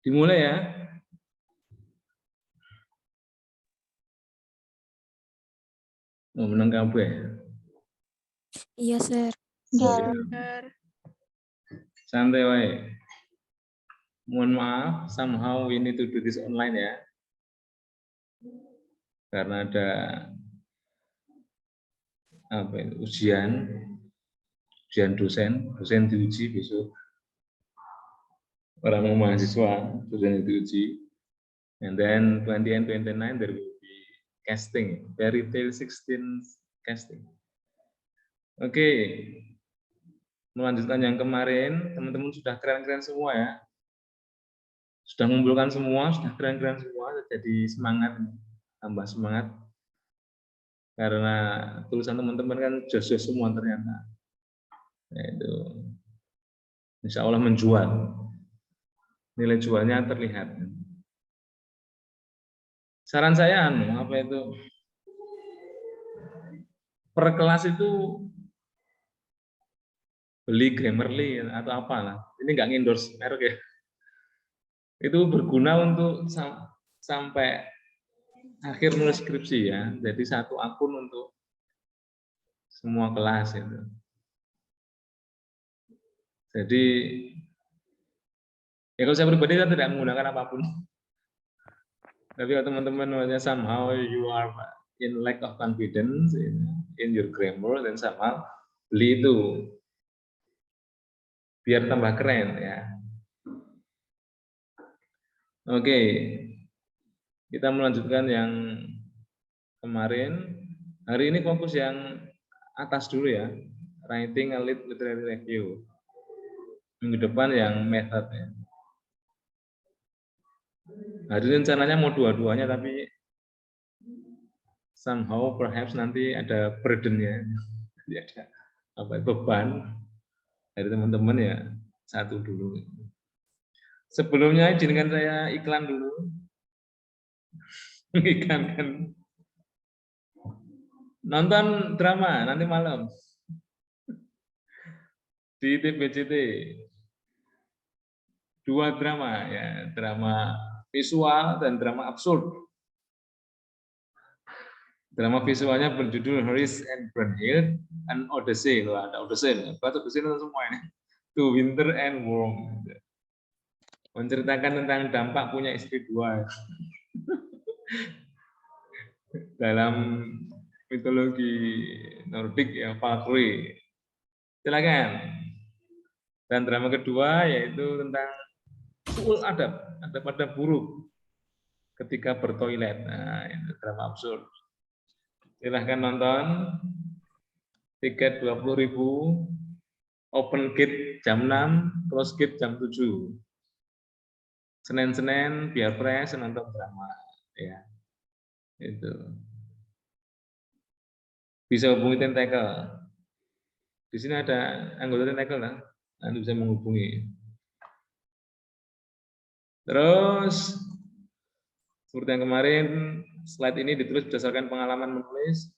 Dimulai ya. Mau menang kabeh. Iya, Sir. Santai wae. Mohon maaf, somehow we need to do this online ya. Karena ada ujian dosen diuji besok. Orang mau mahasiswa, dosen diuji. And then 20 and 29 there will be casting, fairy tale 16 casting. Oke. Melanjutkan yang kemarin, teman-teman sudah keren-keren semua ya. Sudah mengumpulkan semua, sudah keren-keren semua, jadi semangat, tambah semangat. Karena tulisan teman-teman kan jos-jos semua ternyata. Nah, itu insya Allah menjual. Nilai jualnya terlihat. Saran saya apa itu? Per kelas itu beli Grammarly atau apalah. Ini nggak endorse merek ya. Itu berguna untuk sampai akhir nulis skripsi ya. Jadi satu akun untuk semua kelas itu. Jadi ya kalau saya pribadi saya tidak menggunakan apapun. Tapi kalau teman-teman somehow you are in lack of confidence in your grammar, dan somehow beli itu biar tambah keren ya. Oke, kita melanjutkan yang kemarin. Hari ini fokus yang atas dulu ya, writing a lead literary review. Minggu depan yang method ya. Hari ini rencananya mau dua-duanya, tapi somehow perhaps nanti ada burden-nya, ada beban dari teman-teman ya, satu dulu. Sebelumnya izinkan saya iklan dulu. Iklan kan nonton drama nanti malam di TBCT. 2 drama ya, drama visual dan drama absurd. Drama visualnya berjudul Harris and Brunhild and Odyssey. Loh, ada Odyssey. Baca Odyssey semua ini. To Winter and Warm. Menceritakan tentang dampak punya istri 2 dalam mitologi Nordik ya, Valkyrie. Silakan. Dan drama kedua yaitu tentang adab buruk ketika bertoilet. Nah, itu drama absurd. Silahkan nonton. Tiket 20.000. Open gate jam 6, close gate jam 7. Senin-Senin biar fresh nonton drama ya. Itu. Bisa hubungi Tentakel. Di sini ada anggota Tentakel lah. Nanti bisa menghubungi. Terus seperti yang kemarin, slide ini ditulis berdasarkan pengalaman menulis.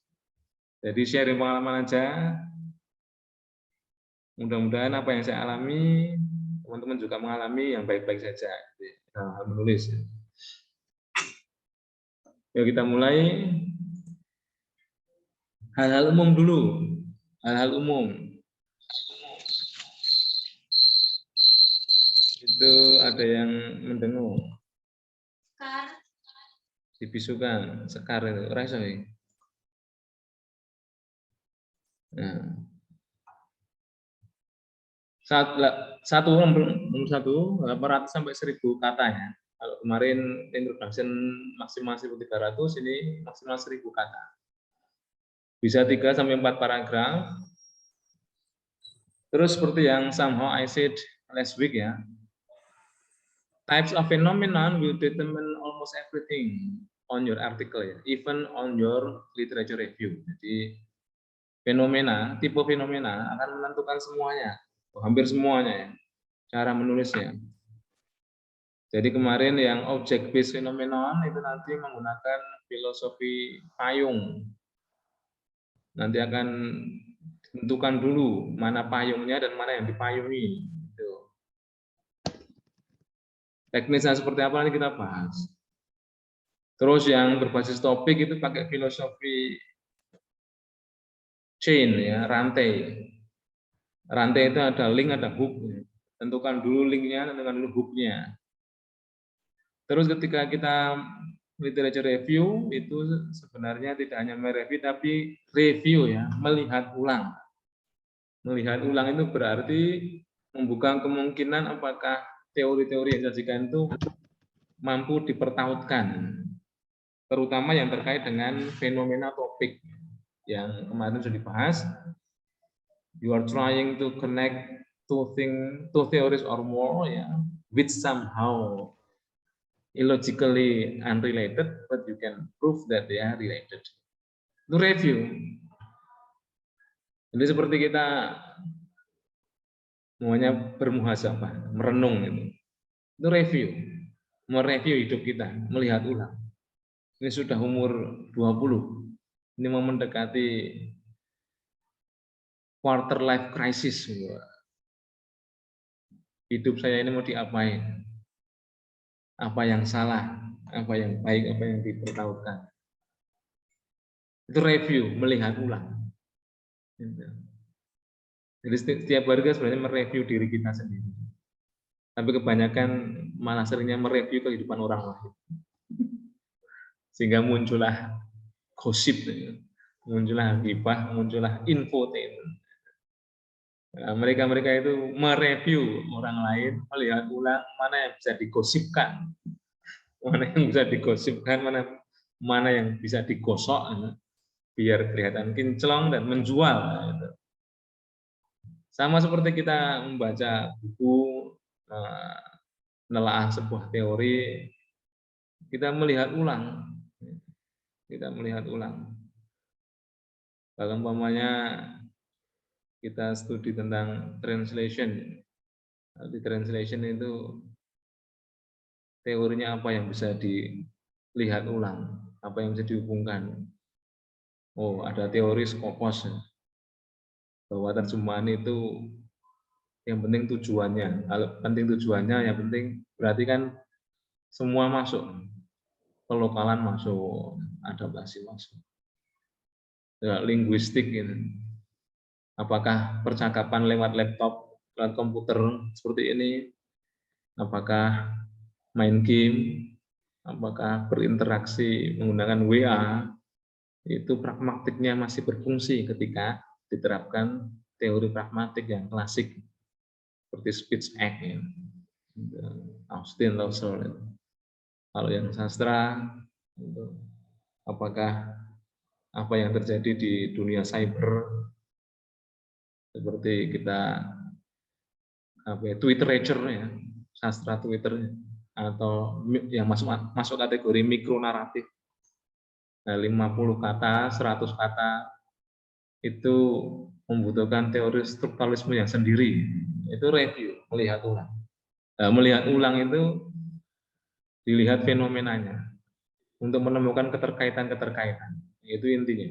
Jadi sharing pengalaman aja. Mudah-mudahan apa yang saya alami, teman-teman juga mengalami yang baik-baik saja. Hal menulis. Yuk kita mulai. Hal-hal umum dulu. Hal-hal umum. Itu ada yang mendengung. Sekar. Dibisukan, sekar itu. Rasa ya. Nah. Nomor satu, 800 sampai 1000 katanya. Kalau kemarin introduction maksimal 1300, ini maksimal 1000 kata. Bisa 3 sampai 4 paragraf. Terus seperti yang somehow I said last week ya. Types of phenomenon will determine almost everything on your article ya, even on your literature review. Jadi fenomena, tipe fenomena akan menentukan semuanya, hampir semuanya ya, cara menulisnya. Jadi kemarin yang object based phenomenon itu nanti menggunakan filosofi payung. Nanti akan tentukan dulu mana payungnya dan mana yang dipayungi. Gitu. Teknisnya seperti apa nanti kita bahas. Terus yang berbasis topik itu pakai filosofi chain ya, rantai. Rantai itu ada link, ada hook. Tentukan dulu linknya, tentukan dulu hooknya. Terus ketika kita literature review itu sebenarnya tidak hanya mereview tapi review ya, melihat ulang. Melihat ulang itu berarti membuka kemungkinan apakah teori-teori yang disajikan itu mampu dipertautkan, terutama yang terkait dengan fenomena topik yang kemarin sudah dibahas. You are trying to connect two theories or more, ya, which somehow illogically unrelated, but you can prove that they are related. Itu review. Jadi seperti kita semuanya bermuhasabah, merenung itu. Itu review. Mereview hidup kita, melihat ulang. Ini sudah umur 20. Ini mau mendekati quarter life crisis. Hidup saya ini mau diapain? Apa yang salah? Apa yang baik? Apa yang dipertautkan? Itu review, melihat ulang. Jadi setiap warga sebenarnya mereview diri kita sendiri. Tapi kebanyakan malah seringnya mereview kehidupan orang lain. Sehingga muncullah gosip, muncullah gibah, muncullah infotainment. Nah, mereka-mereka itu mereview orang lain, melihat ulang mana yang bisa digosipkan, mana yang bisa digosipkan, mana yang bisa digosok, biar kelihatan kinclong dan menjual. Sama seperti kita membaca buku, menelaah sebuah teori, kita melihat ulang, Kalau umpamanya kita studi tentang translation, di translation itu teorinya apa yang bisa dilihat ulang, apa yang bisa dihubungkan. Oh, ada teori Skopos bahwa terjemahan itu yang penting tujuannya. Kalau penting tujuannya, yang penting berarti kan semua masuk, kelokalan masuk, adaptasi masuk. Ya, linguistik gitu. Apakah percakapan lewat laptop, lewat komputer seperti ini? Apakah main game? Apakah berinteraksi menggunakan WA? Itu pragmatiknya masih berfungsi ketika diterapkan teori pragmatik yang klasik seperti speech act ya. Austin Lawson. Kalau yang sastra, apakah apa yang terjadi di dunia cyber seperti kita Twitterature ya, sastra Twitter atau yang masuk kategori mikronaratif. Nah, 50 kata, 100 kata itu membutuhkan teori strukturalisme yang sendiri. Itu review, melihat ulang. Nah, melihat ulang itu dilihat fenomenanya untuk menemukan keterkaitan-keterkaitan. Itu intinya.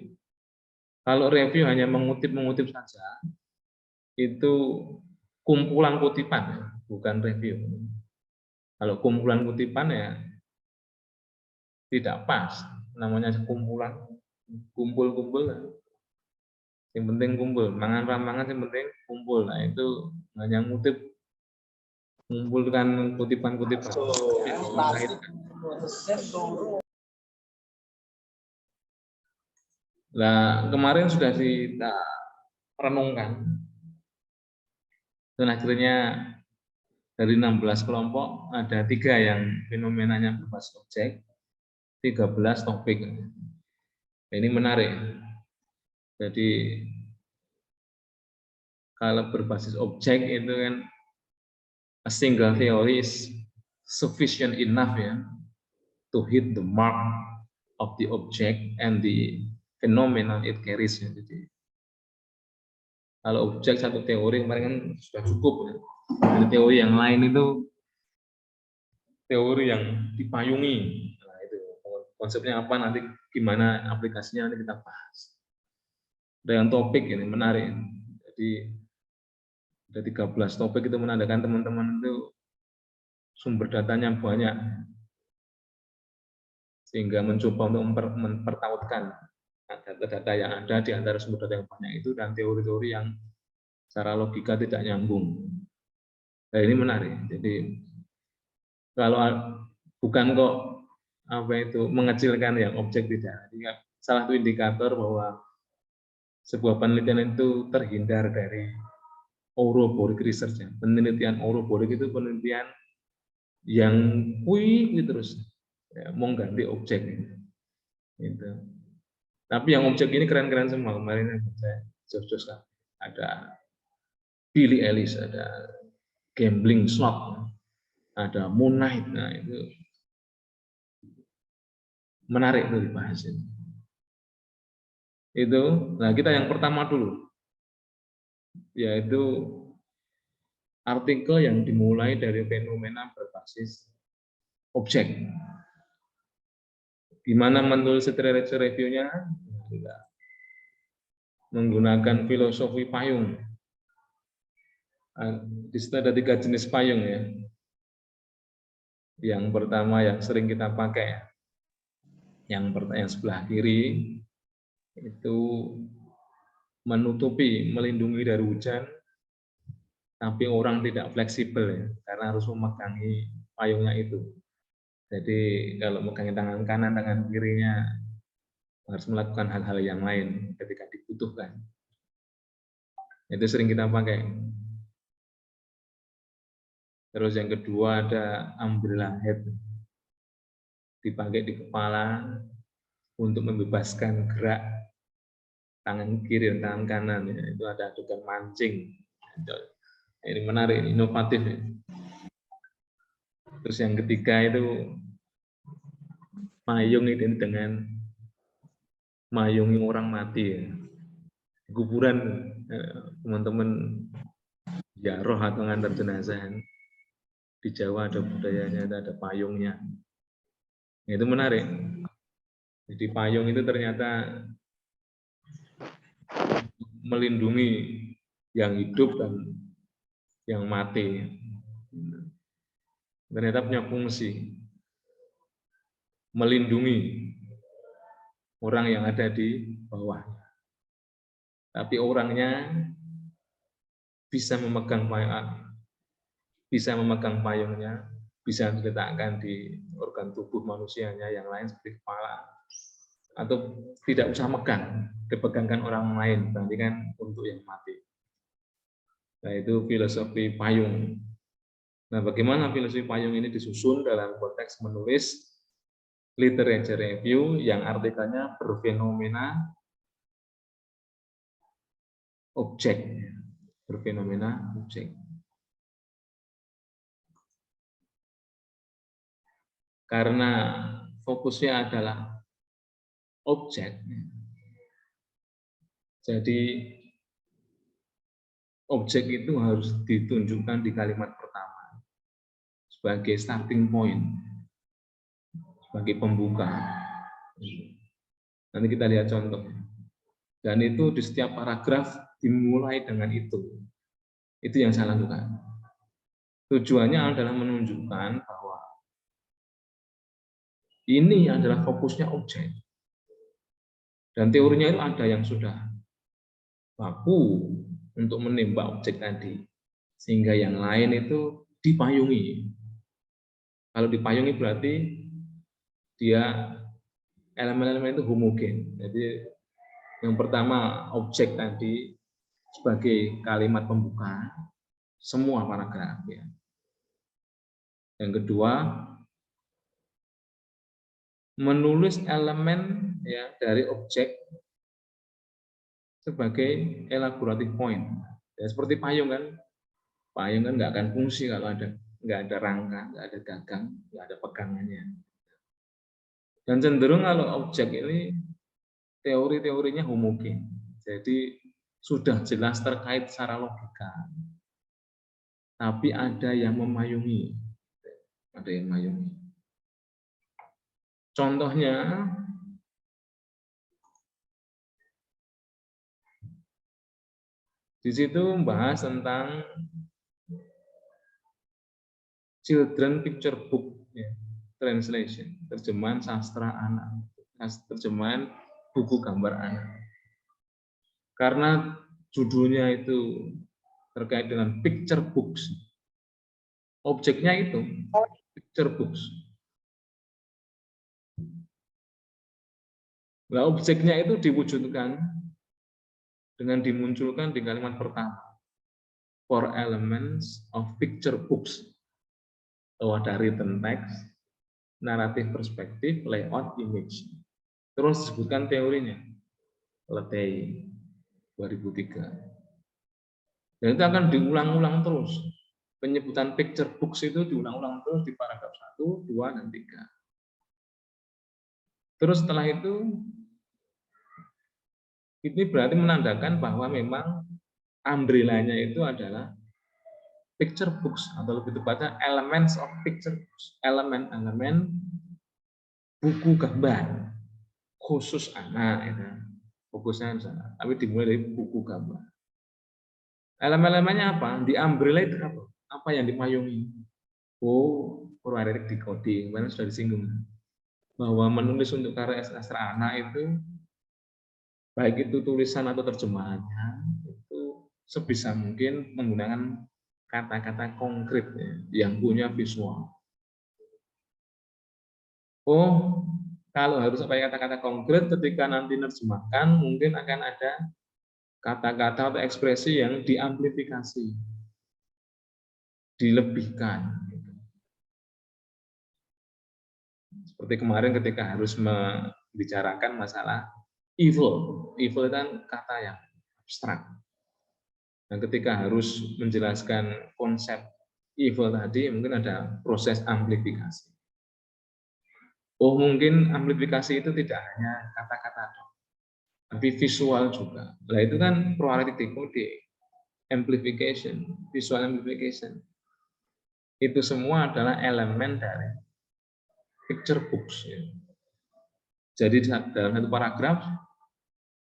Kalau review hanya mengutip saja, itu kumpulan kutipan, bukan review. Kalau kumpulan kutipan ya tidak pas, namanya kumpulan, kumpul-kumpul. Yang penting kumpul, mangan ramangan yang penting kumpul. Nah itu hanya ngutip, mengumpulkan kutipan-kutipan. Nah kemarin sudah kita renungkan, dan akhirnya dari 16 kelompok ada 3 yang fenomenanya berbasis objek, 13 topik. Ini menarik. Jadi kalau berbasis objek itu kan a single theory is sufficient enough ya to hit the mark of the object and the phenomenon it carries. Jadi kalau objek satu teori kemarin kan sudah cukup ya. Dari teori yang lain itu teori yang dipayungi. Nah itu konsepnya apa nanti, gimana aplikasinya nanti kita bahas. Dengan topik ini menarik. Jadi ada 13 topik itu menandakan teman-teman itu sumber datanya banyak, sehingga mencoba untuk mempertautkan data-data yang ada di antara sumber data yang banyak itu dan teori-teori yang secara logika tidak nyambung. Nah, ini menarik. Jadi kalau bukan kok apa itu mengecilkan yang objek tidak. Jadi, salah satu indikator bahwa sebuah penelitian itu terhindar dari Euroboric research. Penelitian Euroboric itu penelitian yang wih terus ya, mau ganti objek gitu. Tapi yang objek ini keren-keren semua. Kemarin saya jos-jos kan. Ada Billy Ellis, ada gambling slot, ada Moon Knight. Nah, itu menarik tuh dibahas ini. Itu, nah kita yang pertama dulu, yaitu artikel yang dimulai dari fenomena berbasis objek. Gimana menulis literature review-nya? Menggunakan filosofi payung. Di situ ada 3 jenis payung ya. Yang pertama yang sering kita pakai, yang sebelah kiri itu menutupi, melindungi dari hujan, tapi orang tidak fleksibel ya, karena harus memegangi payungnya itu. Jadi kalau megang tangan kanan, tangan kirinya harus melakukan hal-hal yang lain ketika dibutuhkan. Itu sering kita pakai. Terus yang kedua ada umbrella head, dipakai di kepala untuk membebaskan gerak tangan kiri dan tangan kanan. Ya. Itu ada adegan mancing. Ini menarik, inovatif. Ya. Terus yang ketiga itu mayung ini dengan mayungi orang mati ya. Kuburan teman-teman ziarah atau ngantar jenazah. Di Jawa ada budayanya, ada payungnya. Itu menarik. Jadi payung itu ternyata melindungi yang hidup dan yang mati. Ternyata punya fungsi melindungi orang yang ada di bawahnya. Tapi orangnya bisa memegang payungnya, bisa diletakkan di organ tubuh manusianya yang lain seperti kepala, atau tidak usah megang, dipegangkan orang lain, berarti kan untuk yang mati. Nah itu filosofi payung. Nah bagaimana filosofi payung ini disusun dalam konteks menulis literature review yang artikelnya berfenomena objek, berfenomena objek. Karena fokusnya adalah objek, jadi objek itu harus ditunjukkan di kalimat pertama sebagai starting point, sebagai pembuka. Nanti kita lihat contoh. Dan itu di setiap paragraf dimulai dengan itu. Itu yang saya lakukan. Tujuannya adalah menunjukkan bahwa ini adalah fokusnya objek. Dan teorinya itu ada yang sudah baku untuk menembak objek tadi. Sehingga yang lain itu dipayungi. Kalau dipayungi berarti dia elemen-elemen itu homogen. Jadi yang pertama objek tadi sebagai kalimat pembuka semua paragraf ya. Yang kedua menulis elemen ya dari objek sebagai elaborative point. Ya, seperti payung kan nggak akan fungsi kalau nggak ada rangka, nggak ada gagang, nggak ada pegangannya. Dan cenderung kalau objek ini teori-teorinya homogen. Jadi sudah jelas terkait secara logika. Tapi ada yang memayungi. Ada yang memayungi. Contohnya di situ membahas tentang children picture book, ya, translation, terjemahan sastra anak, terjemahan buku gambar anak. Karena judulnya itu terkait dengan picture books, objeknya itu picture books. Nah, objeknya itu diwujudkan dengan dimunculkan di kalimat pertama. Four elements of picture books. Ada written text, naratif perspektif, layout, image. Terus disebutkan teorinya. Letei 2003. Dan itu akan diulang-ulang terus. Penyebutan picture books itu diulang-ulang terus di paragraf 1, 2, dan 3. Terus setelah itu, ini berarti menandakan bahwa memang umbrella-nya itu adalah picture books, atau lebih tepatnya elements of picture books, elemen-elemen buku gambar khusus anak, itu fokusnya sana. Tapi dimulai dari buku gambar. Elemen-elemennya apa? Di umbrella itu apa? Apa yang dipayungi? Oh, proaerik decoding, kemarin sudah disinggung bahwa menulis untuk karya sastra anak itu, baik itu tulisan atau terjemahannya, itu sebisa mungkin menggunakan kata-kata konkret yang punya visual. Oh, kalau harus pakai kata-kata konkret, ketika nanti nerjemahkan mungkin akan ada kata-kata atau ekspresi yang diamplifikasi, dilebihkan. Seperti kemarin ketika harus membicarakan masalah evil. Evil itu kan kata yang abstrak. Dan ketika harus menjelaskan konsep evil tadi, mungkin ada proses amplifikasi. Oh, mungkin amplifikasi itu tidak hanya kata-kata, tapi visual juga. Nah, itu kan proaerik decoding, amplification, visual amplification. Itu semua adalah elemen dari picture books. Jadi dalam satu paragraf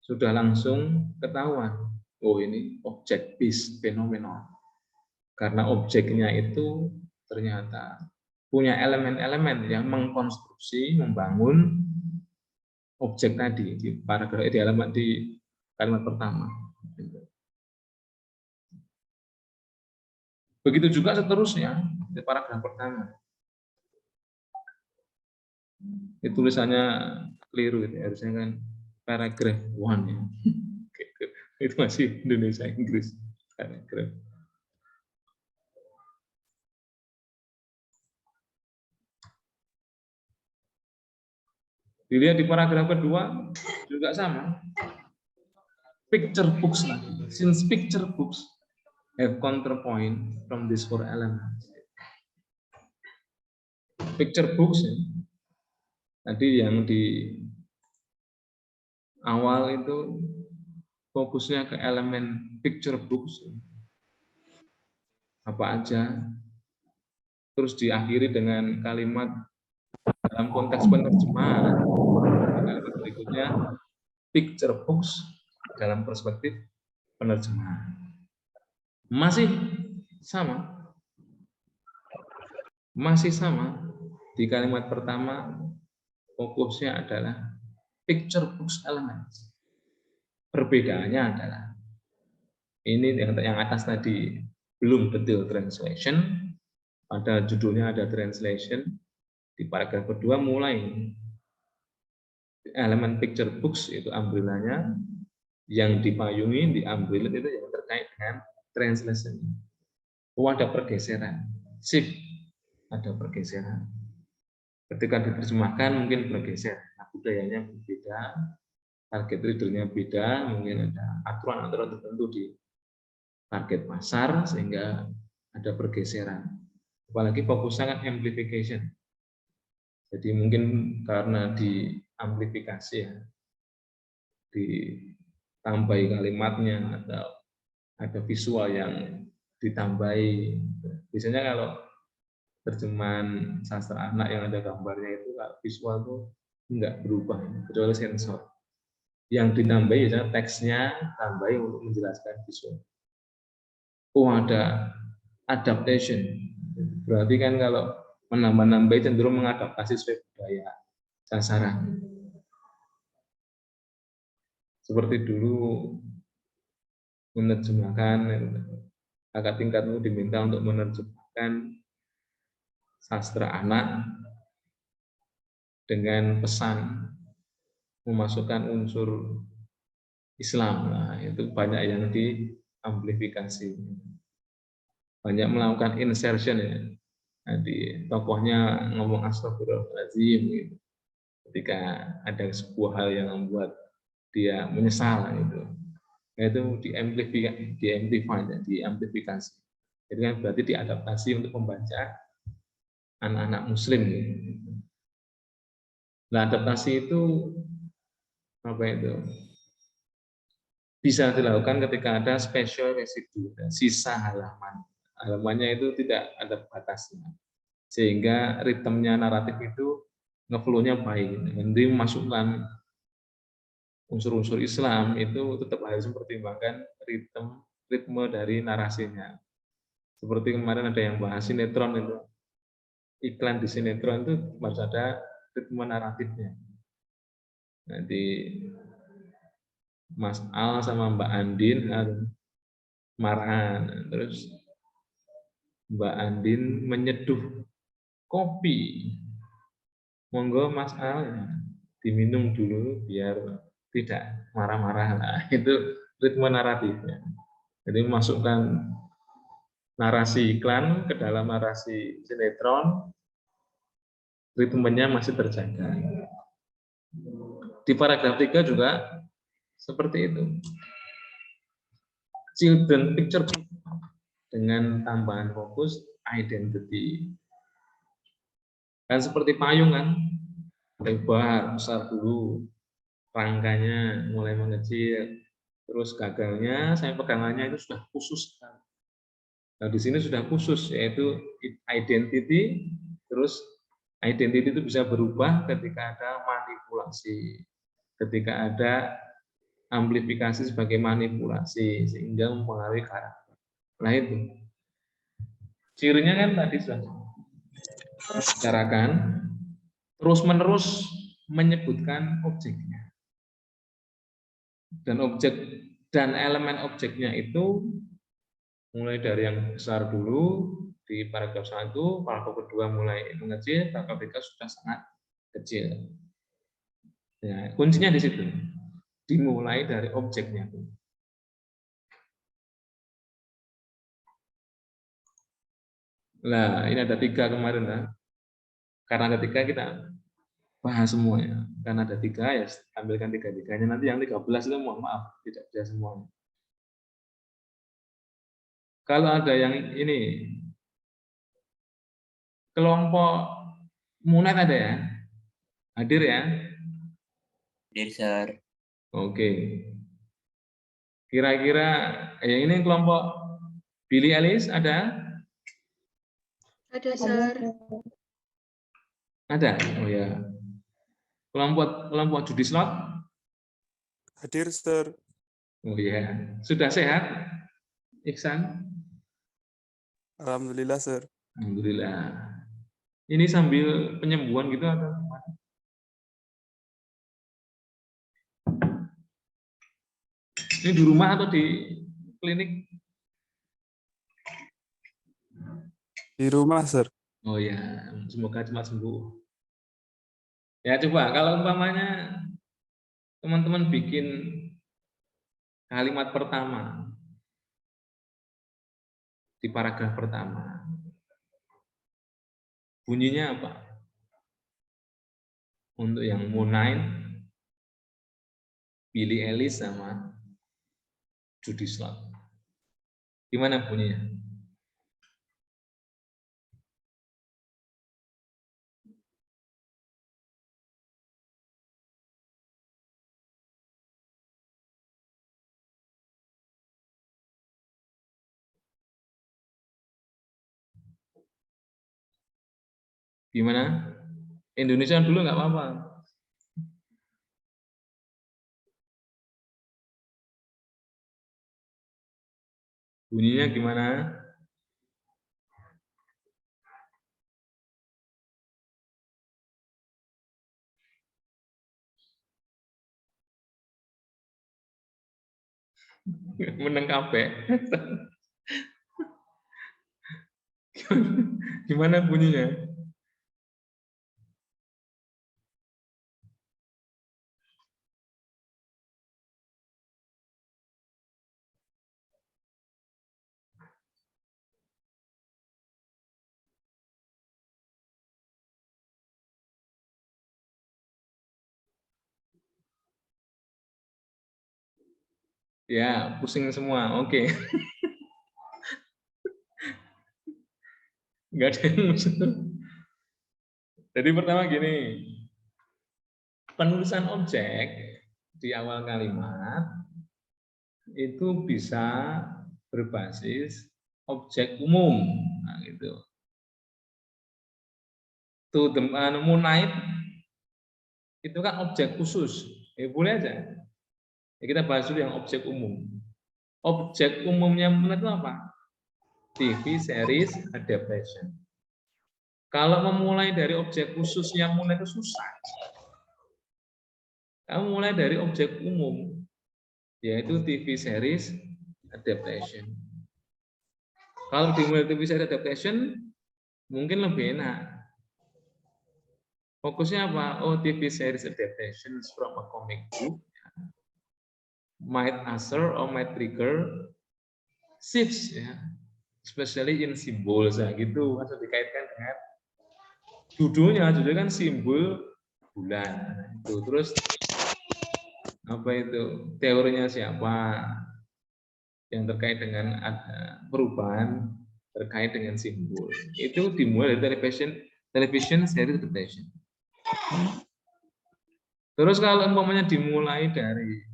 sudah langsung ketahuan, oh ini object based phenomenon. Karena objeknya itu ternyata punya elemen-elemen yang mengkonstruksi, membangun objek tadi di paragraf di halaman di kalimat pertama. Begitu juga seterusnya di paragraf pertama. Itu tulisannya keliru, itu harusnya kan paragraf 1 ya. Itu masih Indonesia Inggris paragraf. Dilihat di paragraf kedua juga sama. Picture books lagi. Since picture books have counterpoint from these four elements. Picture books ya, tadi yang di awal itu fokusnya ke elemen picture books. Apa aja. Terus diakhiri dengan kalimat dalam konteks penerjemahan. Kalimat berikutnya, picture books dalam perspektif penerjemahan. Masih sama. Masih sama. Di kalimat pertama, fokusnya adalah picture books elements. Perbedaannya adalah, ini yang atas tadi belum detail translation, pada judulnya ada translation, di paragraf kedua mulai elemen picture books itu umbrellanya, yang dipayungi di umbrella itu yang terkait dengan translation. Oh, ada pergeseran, shift, ada pergeseran. Ketika diterjemahkan mungkin bergeser, nah, budayanya berbeda, target readernya beda, mungkin ada aturan-aturan tertentu di target pasar sehingga ada pergeseran. Apalagi fokusnya kan amplification. Jadi mungkin karena diamplifikasi ya, ditambahi kalimatnya atau ada visual yang ditambahi. Biasanya kalau terjemahan sastra anak yang ada gambarnya itu visual tuh enggak berubah kecuali sensor. Yang ditambahi ya teksnya tambahi untuk menjelaskan visual. Oh, ada adaptation, Berarti kan kalau menambah-nambah cenderung mengadaptasi sesuai budaya sasaran. Seperti dulu menerjemahkan, kakak tingkatmu diminta untuk menerjemahkan sastra anak dengan pesan memasukkan unsur Islam. Nah, itu banyak yang diamplifikasi. Banyak melakukan insertion ya. Nanti tokohnya ngomong astagfirullahaladzim gitu. Ketika ada sebuah hal yang membuat dia menyesal gitu. Nah, itu diamplifikasi. Jadi kan berarti diadaptasi untuk membaca anak-anak muslim gitu. Nah, adaptasi itu apa itu? Bisa dilakukan ketika ada special residue, sisa halaman. Halamannya itu tidak ada batasnya. Sehingga ritmenya naratif itu ngeflow-nya baik. Nanti memasukkan unsur-unsur Islam itu tetap harus mempertimbangkan ritme dari narasinya. Seperti kemarin ada yang bahas sinetron itu. Iklan di sinetron itu harus ada ritme naratifnya. Nanti Mas Al sama Mbak Andin marahan, terus Mbak Andin menyeduh kopi. Monggo Mas Al diminum dulu biar tidak marah-marah. Nah, itu ritme naratifnya. Jadi masukkan narasi iklan ke dalam narasi sinetron, ritmenya masih terjaga. Di paragraf 3 juga seperti itu. Children picture dengan tambahan fokus identity. Dan seperti payung kan, lebar, besar dulu, rangkanya mulai mengecil, terus gagalnya, saya pegangannya itu sudah khusus. Nah, di sini sudah khusus, yaitu identity, terus identity itu bisa berubah ketika ada manipulasi, ketika ada amplifikasi sebagai manipulasi, sehingga mempengaruhi karakter. Nah itu, cirinya kan tadi sudah bicarakan, terus-menerus menyebutkan objeknya. Dan objek dan elemen objeknya itu mulai dari yang besar dulu di paragraf 1, paragraf kedua mulai mengecil, paragraf 3 sudah sangat kecil. Ya, kuncinya di situ. Dimulai dari objeknya. Nah, ini ada 3 kemarin lah. Karena ada 3 kita bahas semuanya. Karena ada 3 ya tampilkan 3-3-nya. Nanti yang 13 itu mohon maaf tidak bisa semuanya. Kalau ada yang ini kelompok Munet ada ya? Hadir ya? Hadir, Sir. Oke. Kira-kira yang ini kelompok Billy Ellis ada? Ada, Sir. Ada? Oh ya. Kelompok Judi Slot? Hadir, Sir. Oh ya. Sudah sehat? Iksan? Alhamdulillah, Sir. Alhamdulillah. Ini sambil penyembuhan gitu atau gimana? Ini di rumah atau di klinik? Di rumah, Sir. Oh ya, semoga cepat sembuh. Ya coba kalau umpamanya teman-teman bikin kalimat pertama di paragraf pertama, bunyinya apa? Untuk yang Moonlight, Billy Ellis sama Judy Slot. Gimana bunyinya? Gimana? Indonesia dulu nggak apa-apa. Bunyinya gimana? Meneng kabeh. Gimana bunyinya? Ya, pusing semua. Oke. Enggak ada yang usul. Jadi pertama gini, penulisan objek di awal kalimat itu bisa berbasis objek umum. Nah, gitu. To the moon night itu kan objek khusus. Boleh aja. Ya, kita bahas dulu yang objek umum. Objek umumnya moon itu apa? TV series adaptation. Kalau memulai dari objek khusus yang moon itu susah. Kamu mulai dari objek umum, yaitu TV series adaptation. Kalau dimulai TV series adaptation, mungkin lebih enak. Fokusnya apa? Oh, TV series adaptations from a comic book might answer or might trigger shifts, ya, especially in symbols. Nah, gitu, masuk dikaitkan dengan judulnya kan simbol bulan. Nah, itu terus apa itu teorinya siapa yang terkait dengan perubahan terkait dengan simbol. Itu dimulai dari television series adaptation. Terus kalau umpamanya dimulai dari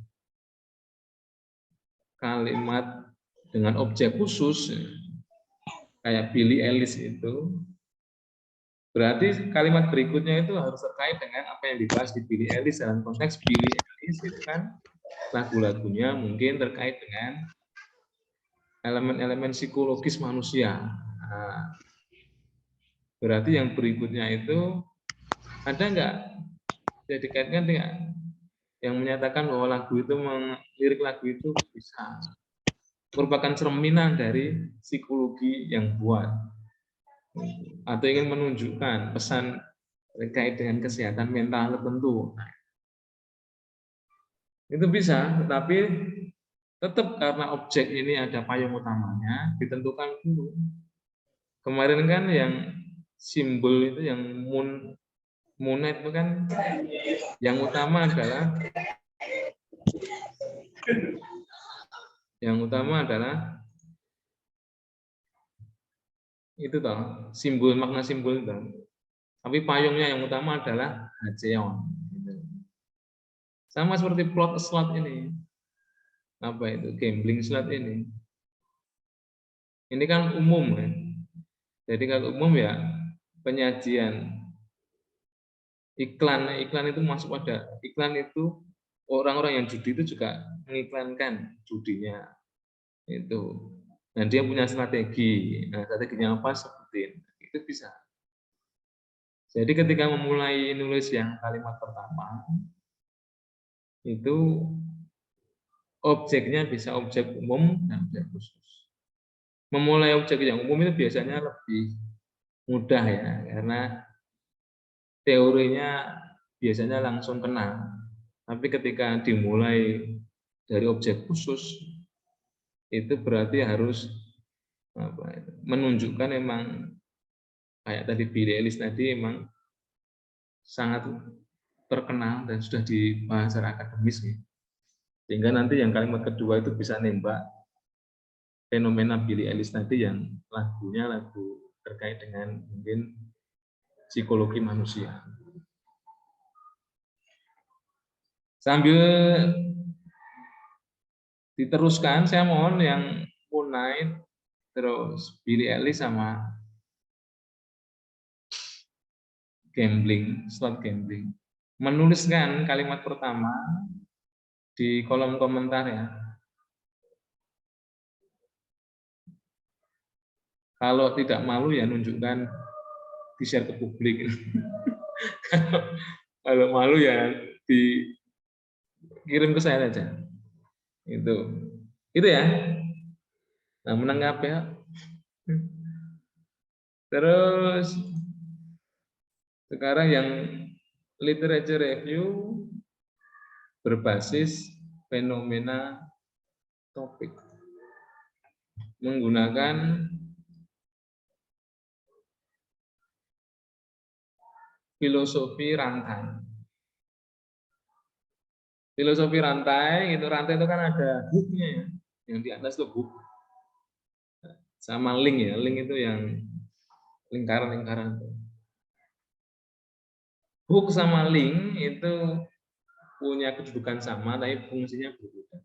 kalimat dengan objek khusus kayak Billie Eilish itu, berarti kalimat berikutnya itu harus terkait dengan apa yang dibahas di Billie Eilish. Dalam konteks Billie Eilish itu kan lagu-lagunya mungkin terkait dengan elemen-elemen psikologis manusia. Nah, berarti yang berikutnya itu ada nggak bisa dikaitkan dengan yang menyatakan bahwa lirik lagu itu bisa merupakan cerminan dari psikologi yang buat atau ingin menunjukkan pesan terkait dengan kesehatan mental tertentu. Nah, itu bisa, tetapi tetap karena objek ini ada payung utamanya ditentukan dulu. Kemarin kan yang simbol itu yang moon itu kan yang utama adalah itu toh simbol, makna simbol itu. Tapi payungnya yang utama adalah Hajeon. Sama seperti plot slot ini. Apa itu? Gambling slot ini. Ini kan umum ya. Jadi kalau umum ya penyajian iklan itu masuk pada iklan itu orang-orang yang judi itu juga mengiklankan judinya itu. Dan dia punya strategi. Nah, strateginya apa? Sebutin. Itu bisa. Jadi ketika memulai nulis yang kalimat pertama, itu objeknya bisa objek umum dan objek khusus. Memulai objek yang umum itu biasanya lebih mudah ya, karena teorinya biasanya langsung kena. Tapi ketika dimulai dari objek khusus, itu berarti harus menunjukkan emang kayak tadi Billie Eilish tadi emang sangat terkenal dan sudah dibahas secara akademis ya. Sehingga nanti yang kalimat kedua itu bisa nembak fenomena Billie Eilish tadi yang lagunya lagu terkait dengan mungkin psikologi manusia. Sambil diteruskan, saya mohon yang Moon Night, terus Billie Eilish sama gambling, slot gambling. Menuliskan kalimat pertama di kolom komentar ya. Kalau tidak malu ya nunjukkan, di-share ke publik. Kalau malu ya dikirim ke saya aja. Itu. Gitu ya. Nah, menanggapi ya. Terus sekarang yang literature review berbasis fenomena topik menggunakan filosofi rantai. Filosofi rantai itu kan ada hook-nya ya. Yang di atas itu hook. Sama link ya, link itu yang lingkaran-lingkaran. Hook sama link itu punya kedudukan sama, tapi fungsinya berbeda.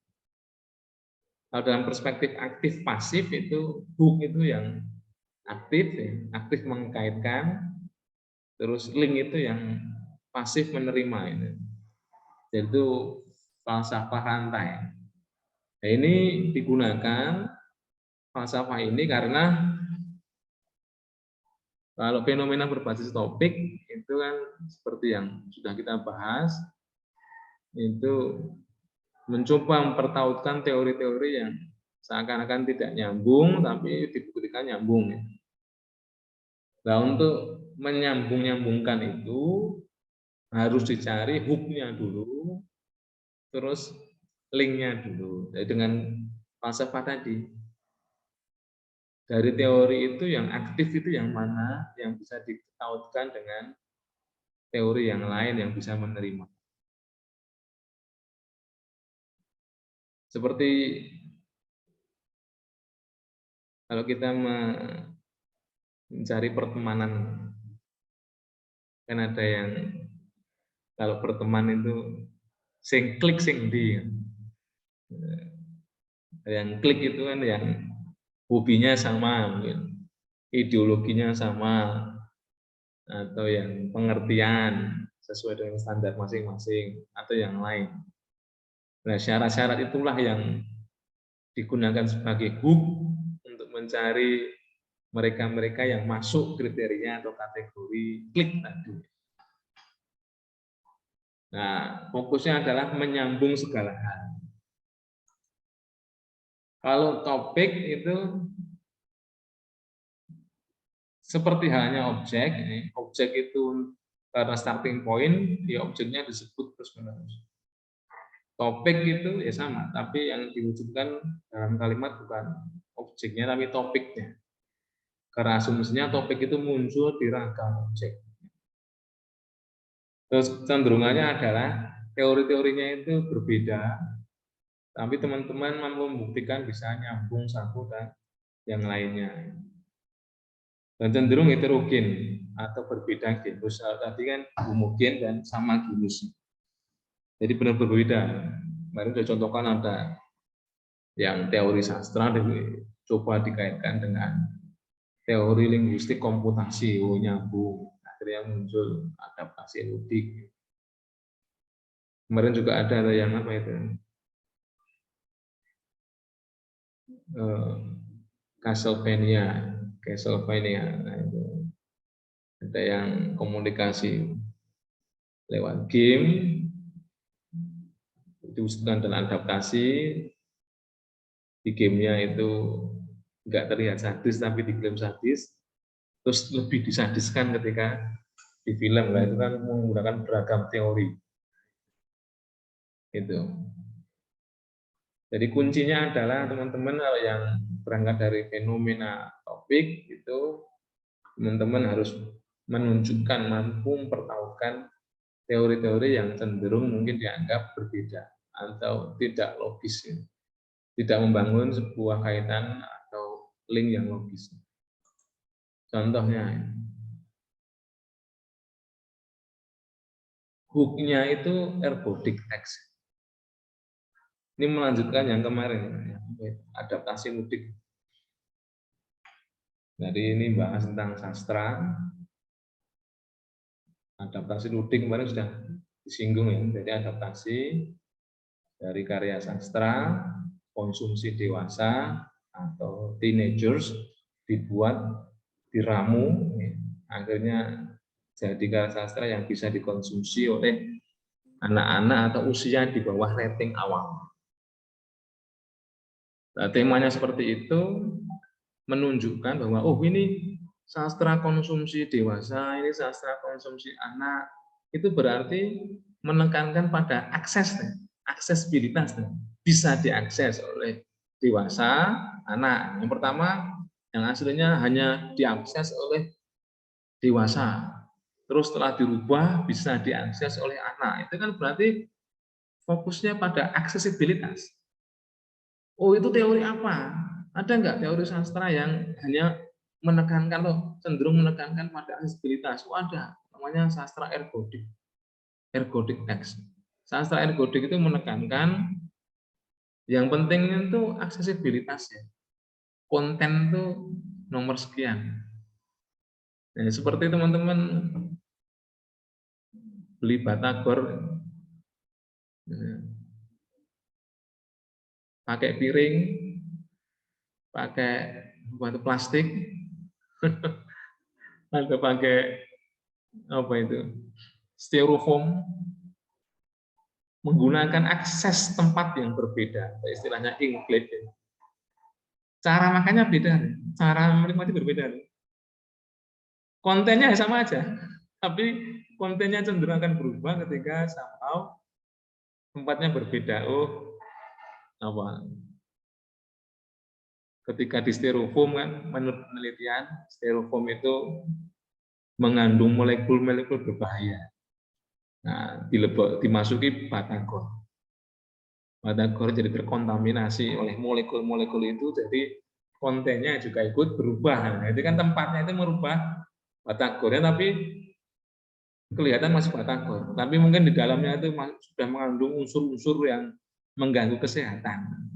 Kalau dalam perspektif aktif pasif itu hook itu yang aktif, ya, aktif mengkaitkan, terus link itu yang pasif menerima ini. Yaitu falsafah rantai. Nah, ini digunakan falsafah ini karena kalau fenomena berbasis topik itu kan seperti yang sudah kita bahas, itu mencoba mempertautkan teori-teori yang seakan-akan tidak nyambung, tapi dibuktikan nyambung. Nah, untuk menyambung-nyambungkan itu harus dicari hook-nya dulu, terus link-nya dulu. Jadi dengan falsafah tadi, dari teori itu yang aktif itu yang mana, yang bisa ditautkan dengan teori yang lain yang bisa menerima. Seperti kalau kita mencari pertemanan, kan ada yang kalau berteman itu sing klik sing di, yang klik itu kan yang hobinya sama, mungkin ideologinya sama, atau yang pengertian sesuai dengan standar masing-masing, atau yang lain. Nah, syarat-syarat itulah yang digunakan sebagai hook untuk mencari mereka-mereka yang masuk kriteria atau kategori klik tadi. Nah, fokusnya adalah menyambung segala hal. Kalau topik itu seperti halnya objek, objek itu karena starting point, di objeknya disebut terus-menerus. Topik itu ya sama, tapi yang diwujudkan dalam kalimat bukan objeknya, tapi topiknya. Karena asumsinya topik itu muncul di rangka objek. Terus cenderungannya adalah teori-teorinya itu berbeda, tapi teman-teman mampu membuktikan bisa nyambung satu dan yang lainnya. Dan cenderung heterogen atau berbeda genus. Tadi kan homogen dan sama genus. Jadi benar berbeda. Kemarin sudah contohkan ada yang teori sastra coba dikaitkan dengan teori linguistik komputasi, nyambung. Akhirnya muncul adaptasi ludik. Kemarin juga ada yang apa itu? Castlevania. Nah, itu. Ada yang komunikasi lewat game, diwujudkan dan adaptasi. Di gamenya itu nggak terlihat sadis, tapi diklaim sadis. Terus lebih disadiskan ketika di film, lah itu kan menggunakan beragam teori. Itu. Jadi kuncinya adalah teman-teman kalau yang berangkat dari fenomena topik itu teman-teman harus menunjukkan mampu mempertautkan teori-teori yang cenderung mungkin dianggap berbeda atau tidak logis, tidak membangun sebuah kaitan atau link yang logis. Contohnya, hook-nya itu ergodic text. Ini melanjutkan yang kemarin, adaptasi ludik. Jadi ini bahas tentang sastra. Adaptasi ludik kemarin sudah disinggung ya. Jadi adaptasi dari karya sastra, konsumsi dewasa atau teenagers dibuat, diramu, akhirnya jadi karya sastra yang bisa dikonsumsi oleh anak-anak atau usia di bawah rating awal. Nah, temanya seperti itu menunjukkan bahwa oh ini sastra konsumsi dewasa, ini sastra konsumsi anak, itu berarti menekankan pada aksesibilitas, bisa diakses oleh dewasa, anak. Yang pertama, yang aslinya hanya diakses oleh dewasa, terus setelah dirubah bisa diakses oleh anak. Itu kan berarti fokusnya pada aksesibilitas. Oh, itu teori apa? Ada nggak teori sastra yang hanya menekankan loh, cenderung menekankan pada aksesibilitas? Oh, ada, namanya sastra ergodik, ergodik text. Sastra ergodik itu menekankan yang penting itu aksesibilitas ya. Konten itu nomor sekian. Nah, seperti teman-teman beli batagor, pakai piring, pakai batu plastik, atau pakai apa itu styrofoam, menggunakan akses tempat yang berbeda, istilahnya include. Cara makannya beda, cara menikmati berbeda. Kontennya sama aja, tapi kontennya cenderung akan berubah ketika somehow tempatnya berbeda. Oh, apa? Ketika di styrofoam kan, menurut penelitian, styrofoam itu mengandung molekul-molekul berbahaya. Nah, dimasuki batagor. Batagor jadi terkontaminasi oleh molekul-molekul itu, jadi kontennya juga ikut berubah. Nah, itu kan tempatnya itu merubah batagornya, tapi kelihatan masih batagor. Tapi mungkin di dalamnya itu sudah mengandung unsur-unsur yang mengganggu kesehatan.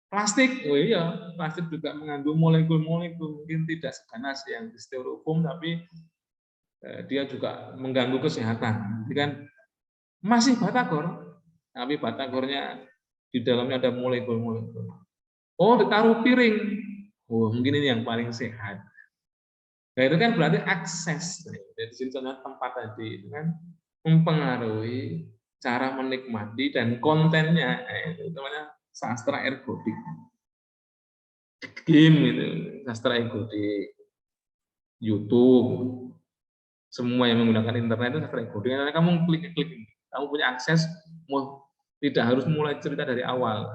Plastik, oh iya, plastik juga mengandung molekul-molekul mungkin tidak seganas yang di styrofoam, tapi dia juga mengganggu kesehatan. Jadi kan masih batagor, tapi batagornya di dalamnya ada molekul-molekul. Oh, ditaruh piring. Oh, mungkin ini yang paling sehat. Nah, itu kan berarti akses. Dari sini contoh tempat tadi itu kan mempengaruhi cara menikmati dan kontennya. Itu namanya sastra ergodik. Game itu sastra ergodik. YouTube, semua yang menggunakan internet itu sastra ergodik. Karena kamu klik-klik, kamu punya akses, tidak harus mulai cerita dari awal,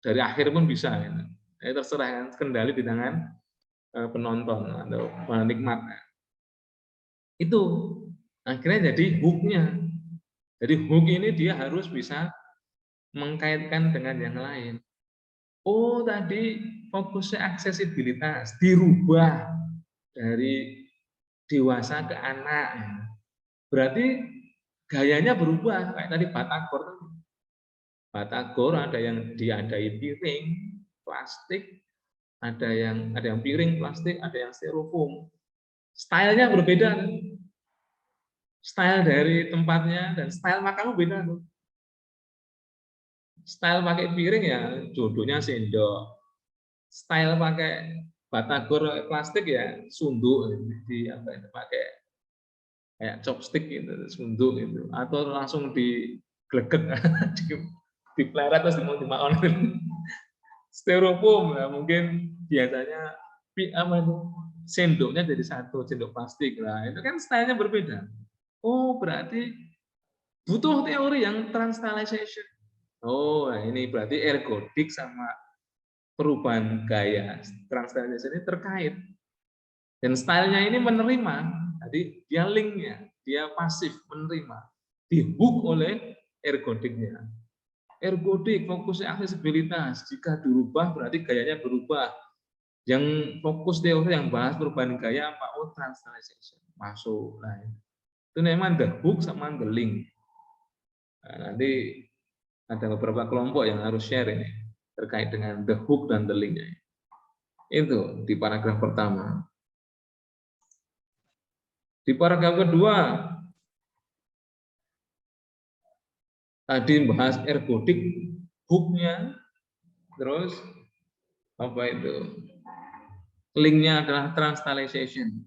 dari akhir pun bisa. Terserah, kendali di tangan penonton atau penikmat. Itu akhirnya jadi hook-nya. Jadi hook ini dia harus bisa mengkaitkan dengan yang lain. Oh, tadi fokusnya aksesibilitas, dirubah dari dewasa ke anak. Berarti gayanya berubah, kayak tadi batagor. Batagor ada yang diadai piring, plastik, ada yang piring, plastik, ada yang styrofoam. Stylenya berbeda. Style dari tempatnya dan style makanmu beda. Style pakai piring ya jodohnya sendok. Style pakai batagor plastik ya sunduk, di apa itu pakai kayak chopstick gitu, sunduk gitu, atau langsung diglegek, dipeleret terus mau dimakan. Styrofoam ya, mungkin biasanya apa itu sendoknya jadi satu sendok plastik lah, itu kan stylenya berbeda. Oh, berarti butuh teori yang transstylization. Oh, nah ini berarti ergodik sama perubahan gaya transstylization ini terkait. Dan stylenya ini menerima, jadi dia linknya, dia pasif menerima, dihook oleh ergodiknya. Ergodik fokusnya aksesibilitas, jika dirubah berarti gayanya berubah. Yang fokus teori yang bahas perubahan gaya apa? Oh, transstylization masuk. Nah, itu memang the hook sama the link. Nah, nanti ada beberapa kelompok yang harus share ini terkait dengan the hook dan the link. Itu di paragraf pertama. Di paragraf kedua, tadi bahas ergodik, hooknya, terus apa itu? Linknya adalah transstylization.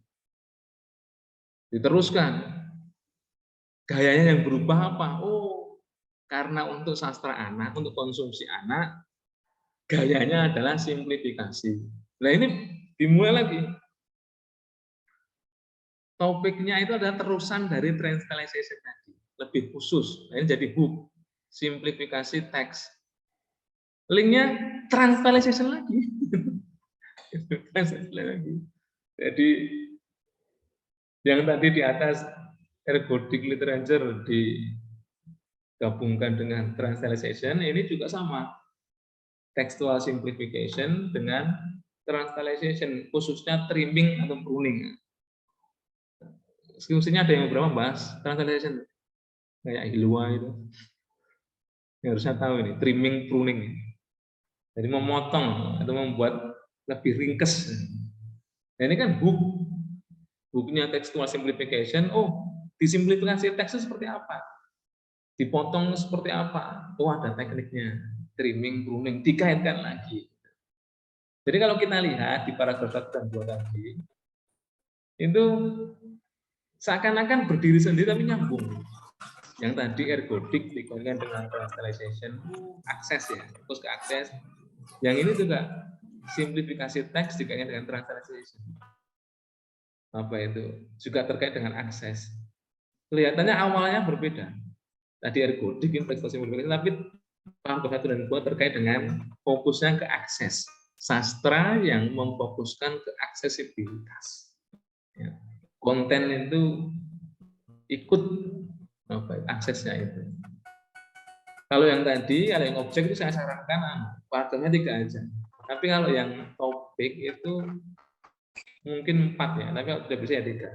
Diteruskan, gayanya yang berubah apa? Oh, karena untuk sastra anak, untuk konsumsi anak, gayanya adalah simplifikasi. Nah ini dimulai lagi. Topiknya itu adalah terusan dari translation tadi, lebih khusus. Nah, ini jadi hook, simplifikasi teks. Linknya translation lagi. Translation lagi. Jadi yang tadi di atas ergodic literature digabungkan dengan translation, ini juga sama. Textual simplification dengan translation, khususnya trimming atau pruning. Skripsinya ada yang berapa bahas translation, kayak Hilwa itu. Yang harusnya tahu ini, trimming, pruning. Jadi memotong atau membuat lebih ringkes. Nah, ini kan hooknya textual simplification. Oh, disimplifikasi teksnya seperti apa? Dipotong seperti apa? Oh, ada tekniknya. Trimming, pruning, dikaitkan lagi. Jadi kalau kita lihat di paragraf 1 dan 2 tadi, itu seakan-akan berdiri sendiri tapi nyambung. Yang tadi ergodic dikaitkan dengan translation, akses ya, fokus ke akses. Yang ini juga simplifikasi teks dikaitkan dengan translation. Apa itu? Juga terkait dengan akses. Kelihatannya awalnya berbeda. Tadi ergodic, textual simplification, tapi paragraf 1 dan 2 terkait dengan fokusnya ke akses. Sastra yang memfokuskan ke aksesibilitas. Ya. Konten itu ikut aksesnya itu. Kalau yang tadi, kalau yang objek itu saya sarankan paragrafnya 3 aja. Tapi kalau yang topik itu mungkin 4 ya, tapi kalau tidak bisa ya 3.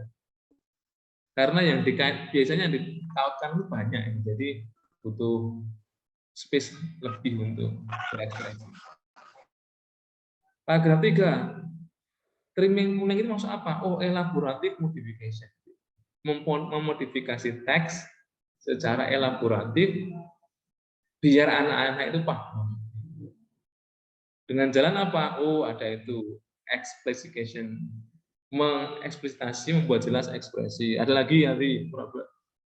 Karena yang biasanya ditautkan itu banyak, ya. Jadi butuh space lebih untuk berekspresi. Paragraf 3, trimming pruning itu maksud apa? Oh, elaborative modification. Memodifikasi teks secara elaboratif biar anak-anak itu paham. Dengan jalan apa? Oh, ada itu explicitcation, mengeksplisitasi, membuat jelas ekspresi. Ada lagi nanti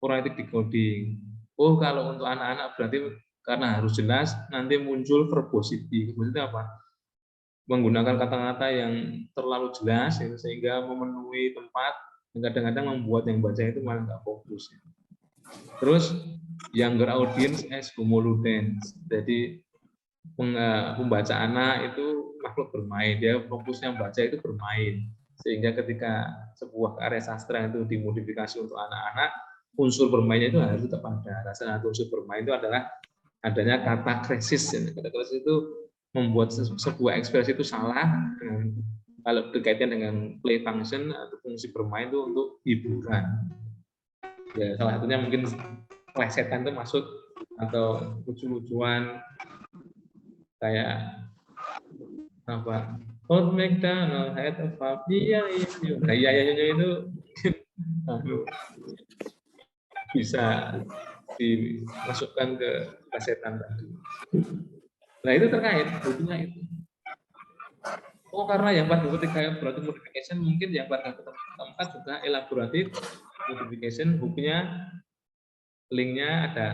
fonetic decoding. Oh, kalau untuk anak-anak berarti karena harus jelas nanti muncul verbosity. Maksudnya apa? Menggunakan kata-kata yang terlalu jelas sehingga memenuhi tempat, dan kadang-kadang membuat yang baca itu malah nggak fokus. Terus younger audience as homo ludens. Jadi pembaca anak itu makhluk bermain, dia fokusnya membaca itu bermain, sehingga ketika sebuah karya sastra itu dimodifikasi untuk anak-anak, unsur bermainnya itu harus tetap ada. Salah satu unsur bermain itu adalah adanya kata krisis. Kata krisis itu membuat sebuah ekspresi itu salah, kalau berkaitan dengan play function atau fungsi bermain itu untuk hiburan. Ya, salah satunya mungkin plesetan itu masuk, atau lucu-lucuan kayak apa? Old MacDonald had a farm. Iya. Nah, iya itu bisa dimasukkan ke plesetan tadi. Nah, itu terkait bukunya itu. Oh, karena yang paragraf ketiga berarti modification, mungkin yang paragraf keempat juga elaboratif modification, bukunya linknya ada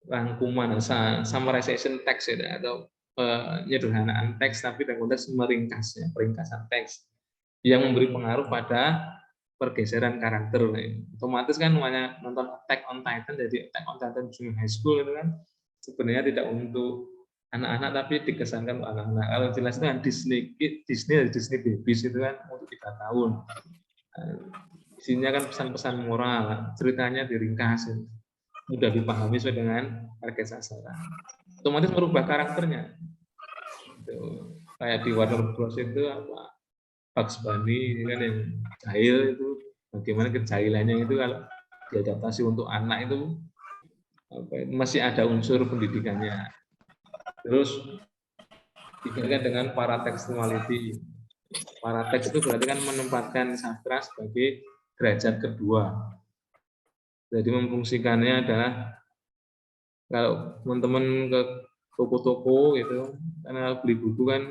rangkuman summarization text ya, atau penyederhanaan teks tapi dalam konteks meringkasnya, peringkasan teks yang memberi pengaruh pada pergeseran karakter. Otomatis kan namanya nonton Attack on Titan, jadi Attack on Titan junior high school itu kan sebenarnya tidak untuk anak-anak tapi dikesankan untuk anak-anak. Kalau jelas itu kan Disney Babies itu kan untuk 3 tahun. Isinya kan pesan-pesan moral, ceritanya diringkas, mudah dipahami sesuai dengan target sasaran. Otomatis merubah karakternya. Itu. Kayak di Warner Bros itu apa? Bugs Bunny kan yang jahil itu, bagaimana kejahilannya itu kalau diadaptasi untuk anak itu masih ada unsur pendidikannya. Terus dikaitkan dengan paratextuality. Parateks itu berarti kan menempatkan sastra sebagai derajat kedua. Jadi memfungsikannya adalah kalau teman-teman ke toko-toko gitu, karena beli buku kan,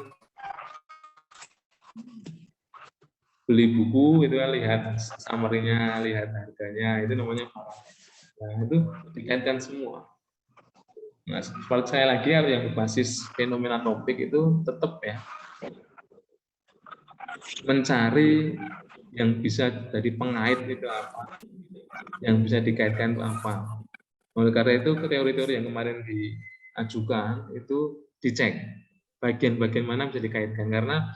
itu kan lihat summary-nya, lihat harganya, itu namanya parateks. Nah, itu dikaitkan semua. Nah, seperti saya lagi yang berbasis fenomena topik itu tetap ya mencari yang bisa jadi pengait itu apa, yang bisa dikaitkan itu apa. Oleh karena itu teori-teori yang kemarin diajukan itu dicek bagian-bagian mana bisa dikaitkan, karena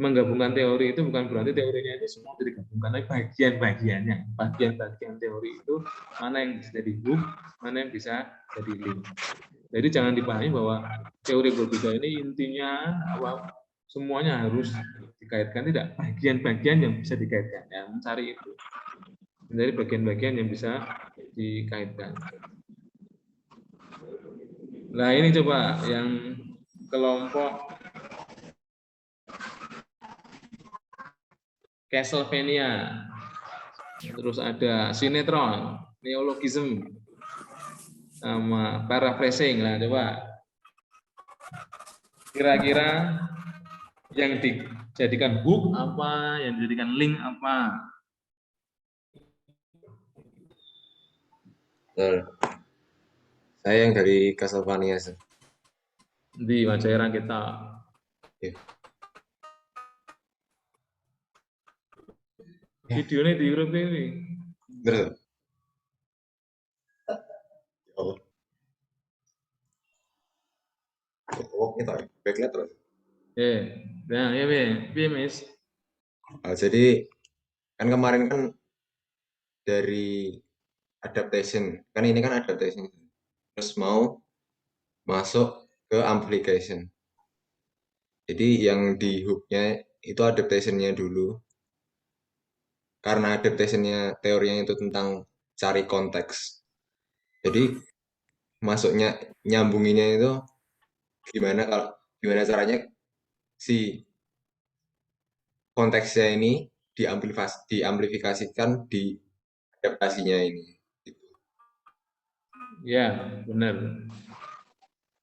menggabungkan teori itu bukan berarti teorinya itu semua digabungkan, tapi bagian-bagiannya, bagian-bagian teori itu mana yang bisa jadi hook, mana yang bisa jadi link. Jadi jangan dipahami bahwa teori berbeda ini intinya apa semuanya harus dikaitkan, tidak, bagian-bagian yang bisa dikaitkan, ya mencari itu, dari bagian-bagian yang bisa dikaitkan. Nah ini coba yang kelompok Castlevania, terus ada sinetron, neologism, sama paraphrasing. Lah coba kira-kira yang dijadikan hook apa, yang dijadikan link apa? Betul. Saya yang dari Castlevania, Sir. Di Majairang kita. Ya. Videonya di Europe ini. Betul. Oh. Oh, kita backlight terus. Nah, ya, Mas. Jadi kan kemarin kan dari adaptation, kan ini kan adaptation, terus mau masuk ke amplification. Jadi yang di hooknya itu adaptationnya dulu, karena adaptationnya teorinya itu tentang cari konteks. Jadi masuknya nyambunginnya itu gimana caranya si konteksnya ini diamplifikasikan di adaptasinya ini. Ya, benar.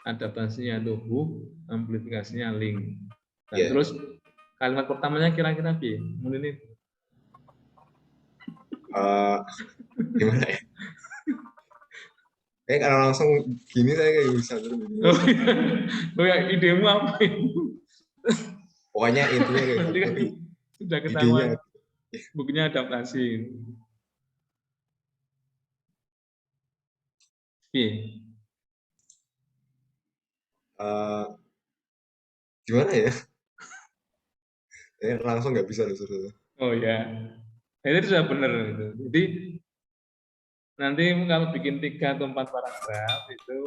Adaptasinya itu hook, amplifikasinya link. Dan Ya. terus kalimat pertamanya kira-kira apa? Mungkin ini. Gimana ya? Kalau langsung gini saya kayak bisa terus. Oh ya, idemu apa? Pokoknya intinya kayak Nanti kan gitu. sudah Idenya ketahuan bukunya adaptasi. gimana ya? Langsung nggak bisa loh. Oh ya, itu sudah benar. Jadi nanti kalau bikin 3 atau 4 paragraf itu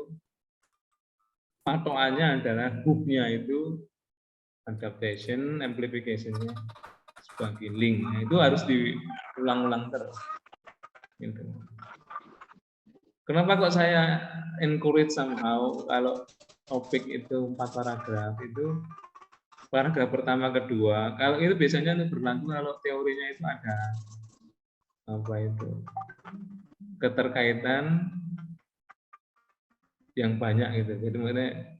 patokannya adalah hook-nya itu adaptation, amplification-nya sebagai link. Nah, itu harus diulang-ulang terus. Gitu. Kenapa kok saya encourage somehow kalau topik itu 4 paragraf itu paragraf pertama, kedua, kalau itu biasanya berlaku kalau teorinya itu ada apa itu keterkaitan yang banyak gitu. Jadi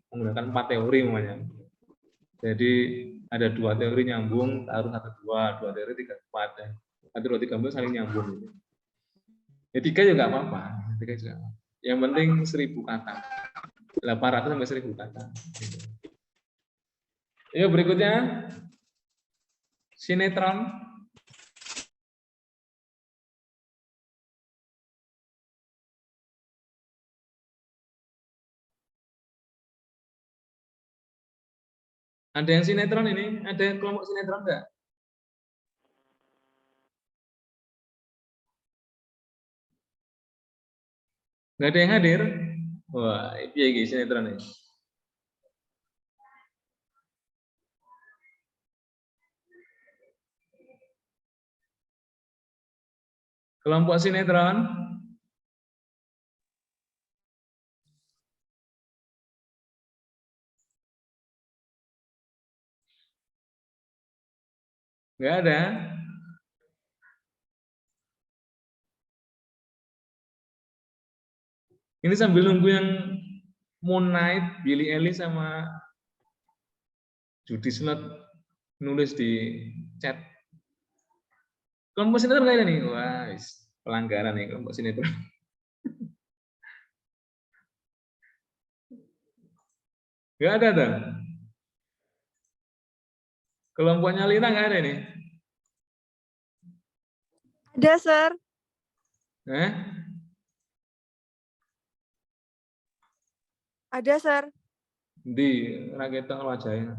menggunakan 4 teori namanya. Jadi ada 2 teori nyambung, taruh 1 2, 2 teori 3 4 ya. 1 2 3 4 saling nyambung gitu. Ya 3 juga nggak apa-apa, 3 juga. Yang penting 1000 kata. 800 sampai 1000 kata. Gitu. Yuk berikutnya sinetron. Ada yang sinetron ini? Ada yang kelompok sinetron enggak? Enggak ada yang hadir? Wah, ini sinetron ini. Kelompok sinetron. Enggak ada. Ini sambil nunggu yang Moon Knight, Billy Ellis sama Judy Slot nulis di chat. Kelompok sinetron kayak nih. Wah, pelanggaran nih kelompok sinetron. Nggak ada tuh. Kelompoknya Lina nggak ada nih. Ada, Sir. Eh? Ada, Sir. Di raketan wajahnya.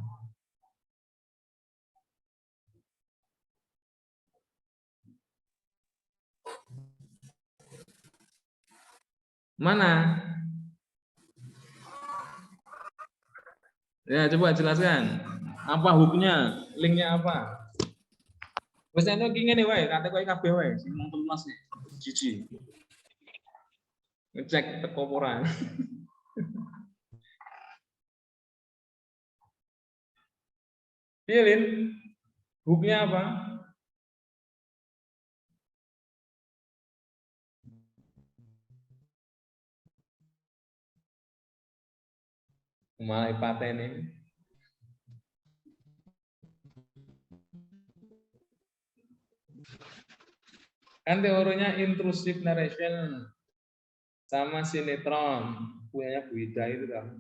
Mana? Ya, coba jelaskan. Apa hooknya? Linknya apa? Wes eno iki ngene wae, kate kowe kabeh wae, sing nonton Mas jiji. Ngecek teko ora. Piye, Lin? Hooknya apa? Malah patene. Kan teorinya intrusive narration sama sinetron punyanya Bu Ida itu kan.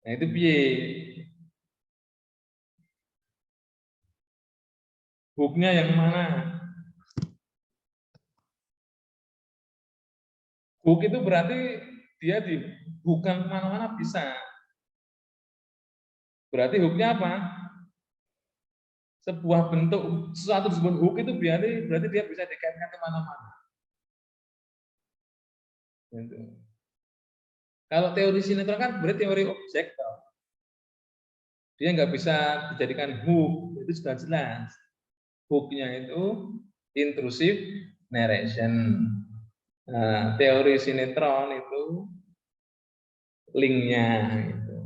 Nah itu piye? Hooknya yang mana? Hook itu berarti dia bukan kemana-mana bisa. Berarti hooknya apa? Sebuah bentuk sesuatu disebut hook itu berarti dia bisa dikaitkan kemana-mana. Gitu. Kalau teori sinetron kan berarti teori objek. Dia nggak bisa dijadikan hook, itu sudah jelas. Hooknya itu intrusive narration. Nah, teori sinetron itu linknya. Gitu.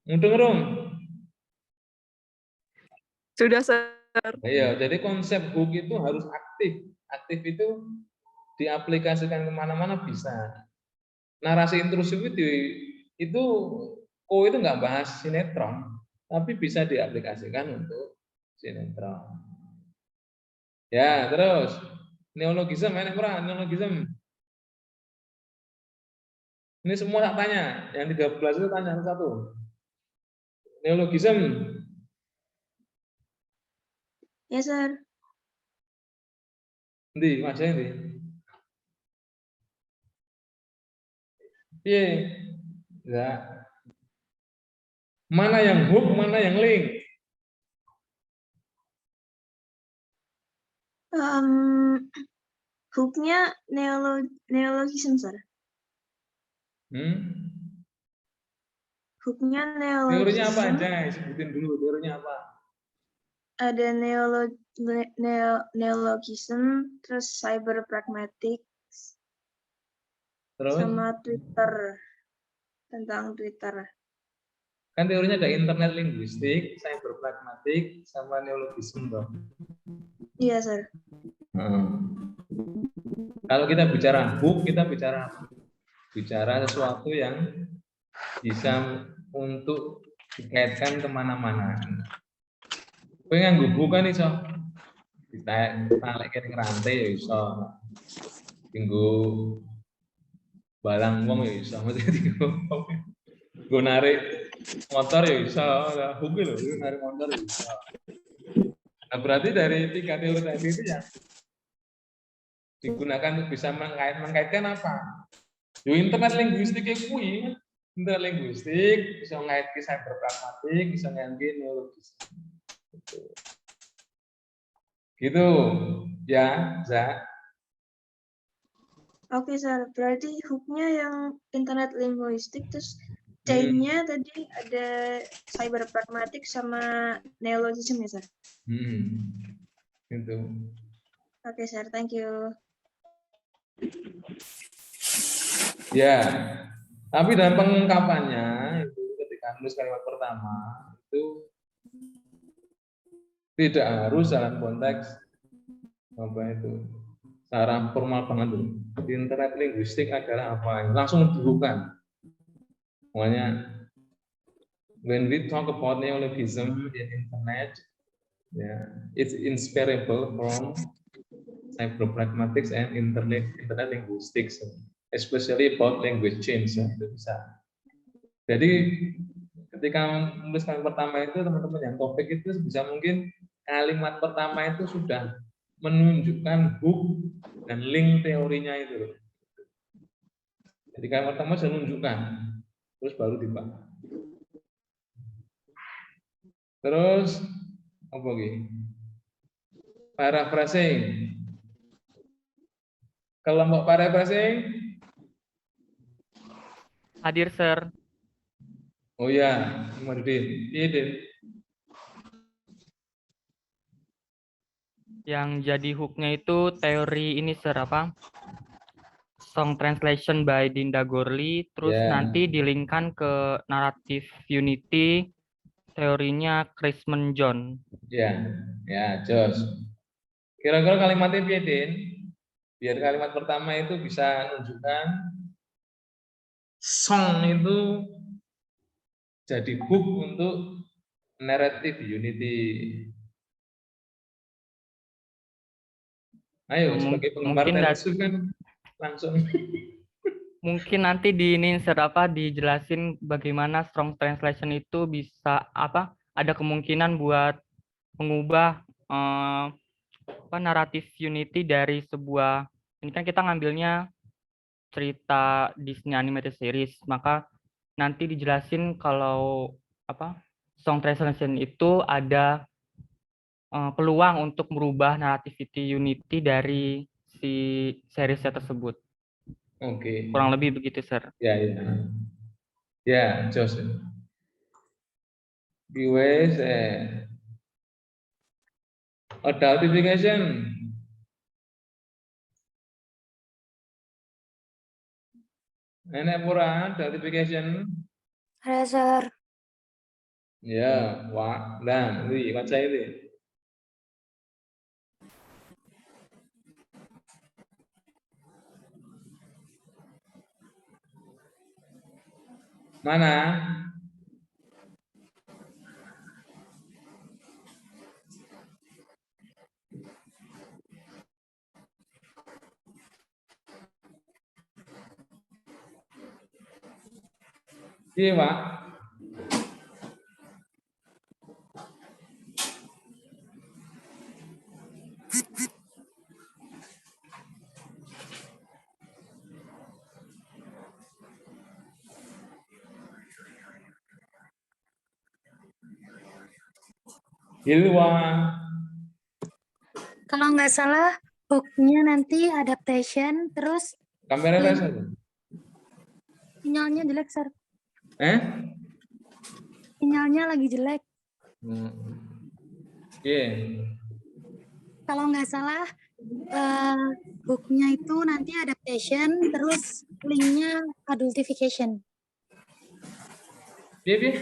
Mudeng rum? Sudah, Sir. Iya, jadi konsep hook itu harus aktif. Aktif itu diaplikasikan kemana-mana bisa. Narasi intrusif itu itu nggak bahas sinetron, tapi bisa diaplikasikan untuk sinetron. Ya, terus neologisme, enak ora neologisme? Ini semua tak tanya, yang 13 itu tanya satu. Neologisme. Ya, Sir. Ndi, wajahnya ndi? Piye? Ya. Mana yang hook, mana yang link? Hooknya neologism, Sir. Teorinya Hooknya apa neologism. aja? Sebutin dulu teorinya apa? Ada neologism, terus cyber pragmatics, Terus? sama Twitter, tentang Twitter. Kan teorinya ada internet linguistik, cyber pragmatik, sama neologisme dong. Iya, Sir. Kalau kita bicara hook, kita bicara sesuatu yang bisa untuk dikaitkan kemana-mana. Kowe nganggo hook kan iso ditarik ke rantai ya iso. Tinggo balang wong ya iso. Gue narik motor ya bisa, hook lho, narik motor ya bisa. Nah berarti dari 3 teori tadi itu ya digunakan untuk bisa mengkaitkan apa? Yo internet linguistik kuwi, internet linguistik bisa ngaitke cyber pragmatik, bisa ngaitke neologis. Gitu ya, Za. Oke, Sir. Berarti hooknya yang internet linguistik, terus chain-nya tadi ada cyber pragmatic sama neologism ya, Sir? Gitu. Oke, Sir. Thank you. Ya, tapi dalam pengungkapannya itu ketika menulis kalimat pertama itu tidak harus dalam konteks apa itu secara formal banget tuh. Internet linguistik adalah apa? Langsung dibuka. Makanya when we talk about neologism in internet, it's inseparable from cyber pragmatics and internet linguistics. especially about language change ya, itu bisa. Jadi ketika menulis kalimat pertama itu teman-teman yang topik itu bisa mungkin kalimat pertama itu sudah menunjukkan hook dan link teorinya itu. Jadi kalimat pertama sudah menunjukkan, terus baru dibahas. Terus apa lagi? Paraphrasing. Kelompok paraphrasing. Hadir, Sir. Oh ya, Mardin. Iya, Din. Yang jadi hooknya itu teori ini, Sir, apa? Song Translation by Dinda Gorley, terus Ya. nanti dilingkan ke naratif unity, teorinya Chrisman John. Ya, ya, Jos. Kira-kira kalimatnya piye, Din? Biar kalimat pertama itu bisa menunjukkan song itu jadi hook untuk narrative unity. Ayo, sebagai penggemar Mungkin Taylor Swift kan langsung. Mungkin nanti di ini apa dijelasin bagaimana strong translation itu bisa apa ada kemungkinan buat mengubah naratif unity dari sebuah, ini kan kita ngambilnya cerita Disney animated series, maka nanti dijelasin kalau apa strong translation itu ada peluang untuk merubah narativity unity dari si seriesnya tersebut. Oke. Kurang lebih begitu, Sir. Ya, ya. Ya, Jos. Giveaways, adultification. Enak pura adultification. Ada, Sir. Ya, wah, nah, ini baca ini. Mana? Iya, Pak. Hilwa. Kalau nggak salah, hook-nya nanti adaptation, terus Kamera rasa. sinyalnya jelek, Sir. Sinyalnya lagi jelek. Iya. Kalau nggak salah, hook-nya itu nanti adaptation, terus link-nya adultification. Iya, iya.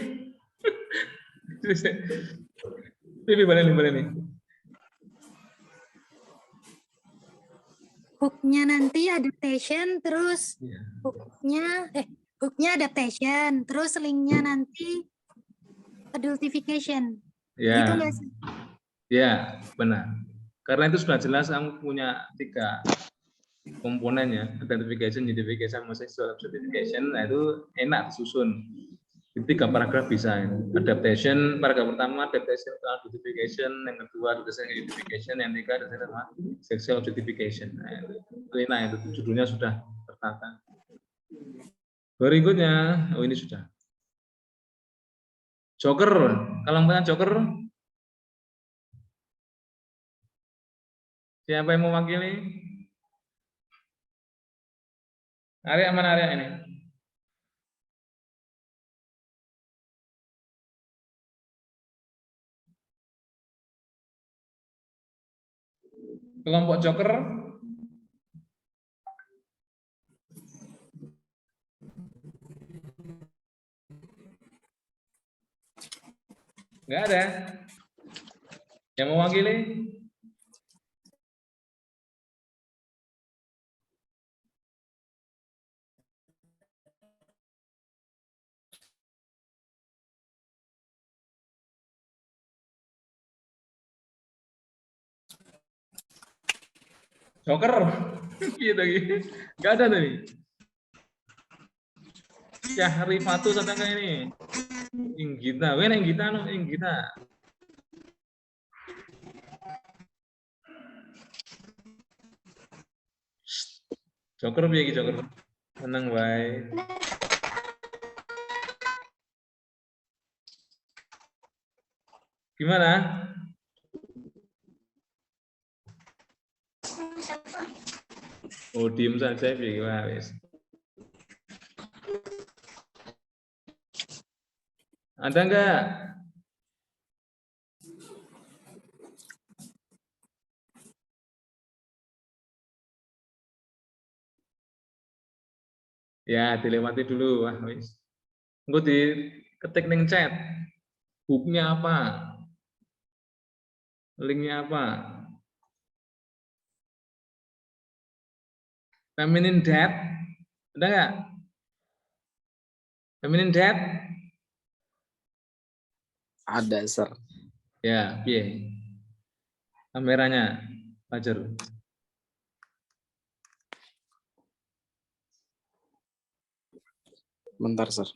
Iya, boleh nih. Hook-nya nanti adaptation, terus hook-nya adaptation, terus link-nya nanti adultification. Ya. Gitu nggak sih? Ya, benar. Karena itu sudah jelas kamu punya 3 komponen ya, identification, unification, sama sexual objectification. Nah, itu enak disusun. Di 3 paragraf bisa. Adaptation, paragraf pertama adaptation ke identification, yang kedua identification, yang ketiga sexual objectification. Nah, itu enak, itu judulnya sudah tertata. Berikutnya, oh ini sudah. Joker, kalau punya Joker, siapa yang mewakili? Area mana area ini? Kelompok Joker. Enggak ada. Yang mewakili? Joker. Gitu. Enggak ada tadi. Syahrifatus ada nggak ini? Inggita, wena Inggita no Inggita. Joker piye iki Joker? Tenang wae. Gimana? Oh, diem saja piye gimana wis. Ada enggak? Ya, dilewati dulu. Wah, wis. Engko diketik ning chat. Hook-nya apa? Link-nya apa? Feminine death. Ada enggak? Feminine death? Ada, Sir. Ya, piye? Kameranya, Fajar. Bentar, Sir.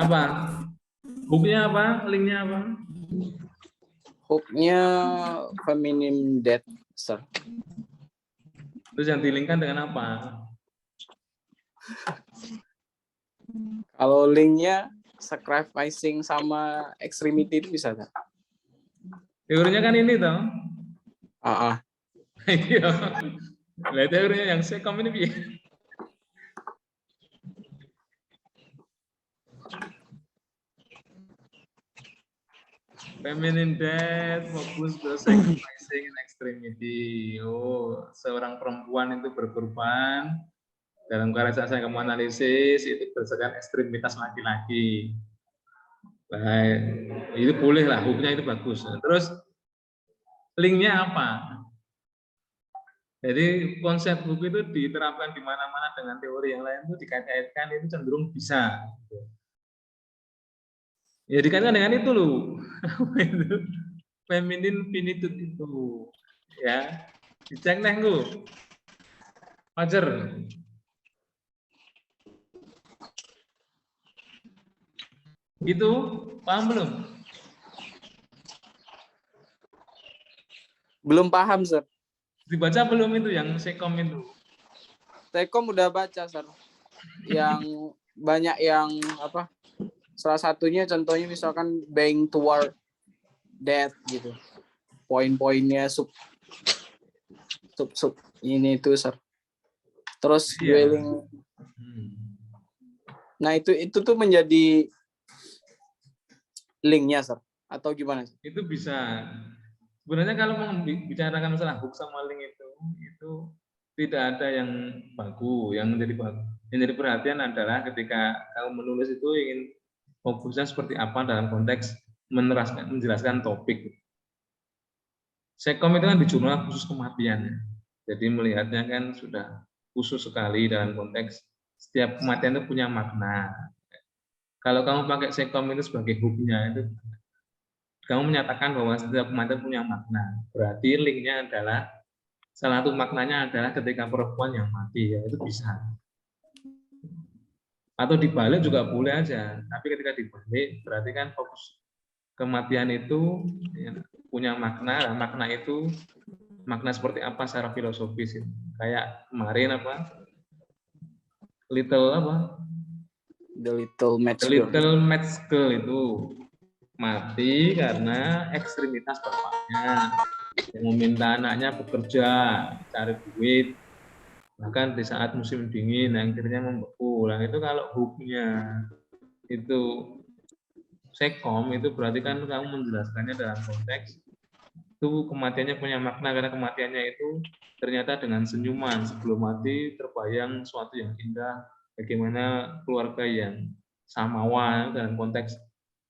Apa? Hook-nya apa? Link-nya apa? Hook-nya feminine death, Sir. Terus yang dilingkan dengan apa? Kalau linknya sacrificing sama extremity itu bisa, Sir. Teorinya kan ini toh. Ah, Iya. Lah teorinya yang sekom ini piye? Feminine death, fokus ke sacrificing and extremity. Oh, seorang perempuan itu berkorban dalam karya saya kamu analisis itu berdasarkan ekstremitas laki-laki. Baik, itu boleh lah, hooknya itu bagus. Terus linknya apa? Jadi konsep hook itu diterapkan di mana-mana dengan teori yang lain itu dikait-kaitkan itu cenderung bisa. Ya dikaitkan dengan itu loh. Itu feminine finitude itu. Ya. Dicek nih lu. Fajar. Gitu, paham belum? belum paham, Sir. Dibaca belum itu yang sekom itu? Tekom udah baca, Sir. Yang banyak yang apa? Salah satunya contohnya misalkan bang toward death gitu. Poin-poinnya sub ini itu, Sir. Terus Iya. dwelling. Nah, itu tuh menjadi linknya, Sir. Atau gimana? Itu bisa. Sebenarnya kalau membicarakan masalah hook sama link itu tidak ada yang baku. Yang menjadi perhatian adalah ketika kamu menulis itu ingin fokusnya seperti apa dalam konteks menjelaskan topik. Sekom itu kan di jurnal khusus kematian. Jadi melihatnya kan sudah khusus sekali dalam konteks setiap kematian itu punya makna. Kalau kamu pakai sekom itu sebagai hooknya itu kamu menyatakan bahwa setiap kematian punya makna. Berarti linknya adalah salah satu maknanya adalah ketika perempuan yang mati, ya itu bisa. Atau dibalik juga boleh aja. Tapi ketika dibalik berarti kan fokus kematian itu ya, punya makna. Dan makna itu makna seperti apa secara filosofis? Kayak kemarin apa? The Little Match The Little Match Girl itu mati karena ekstremitas bapaknya yang meminta anaknya bekerja, cari duit, bahkan di saat musim dingin akhirnya membeku. Nah itu kalau hooknya itu sekom itu berarti kan kamu menjelaskannya dalam konteks itu kematiannya punya makna karena kematiannya itu ternyata dengan senyuman sebelum mati terbayang suatu yang indah, bagaimana keluarga yang samawa dalam konteks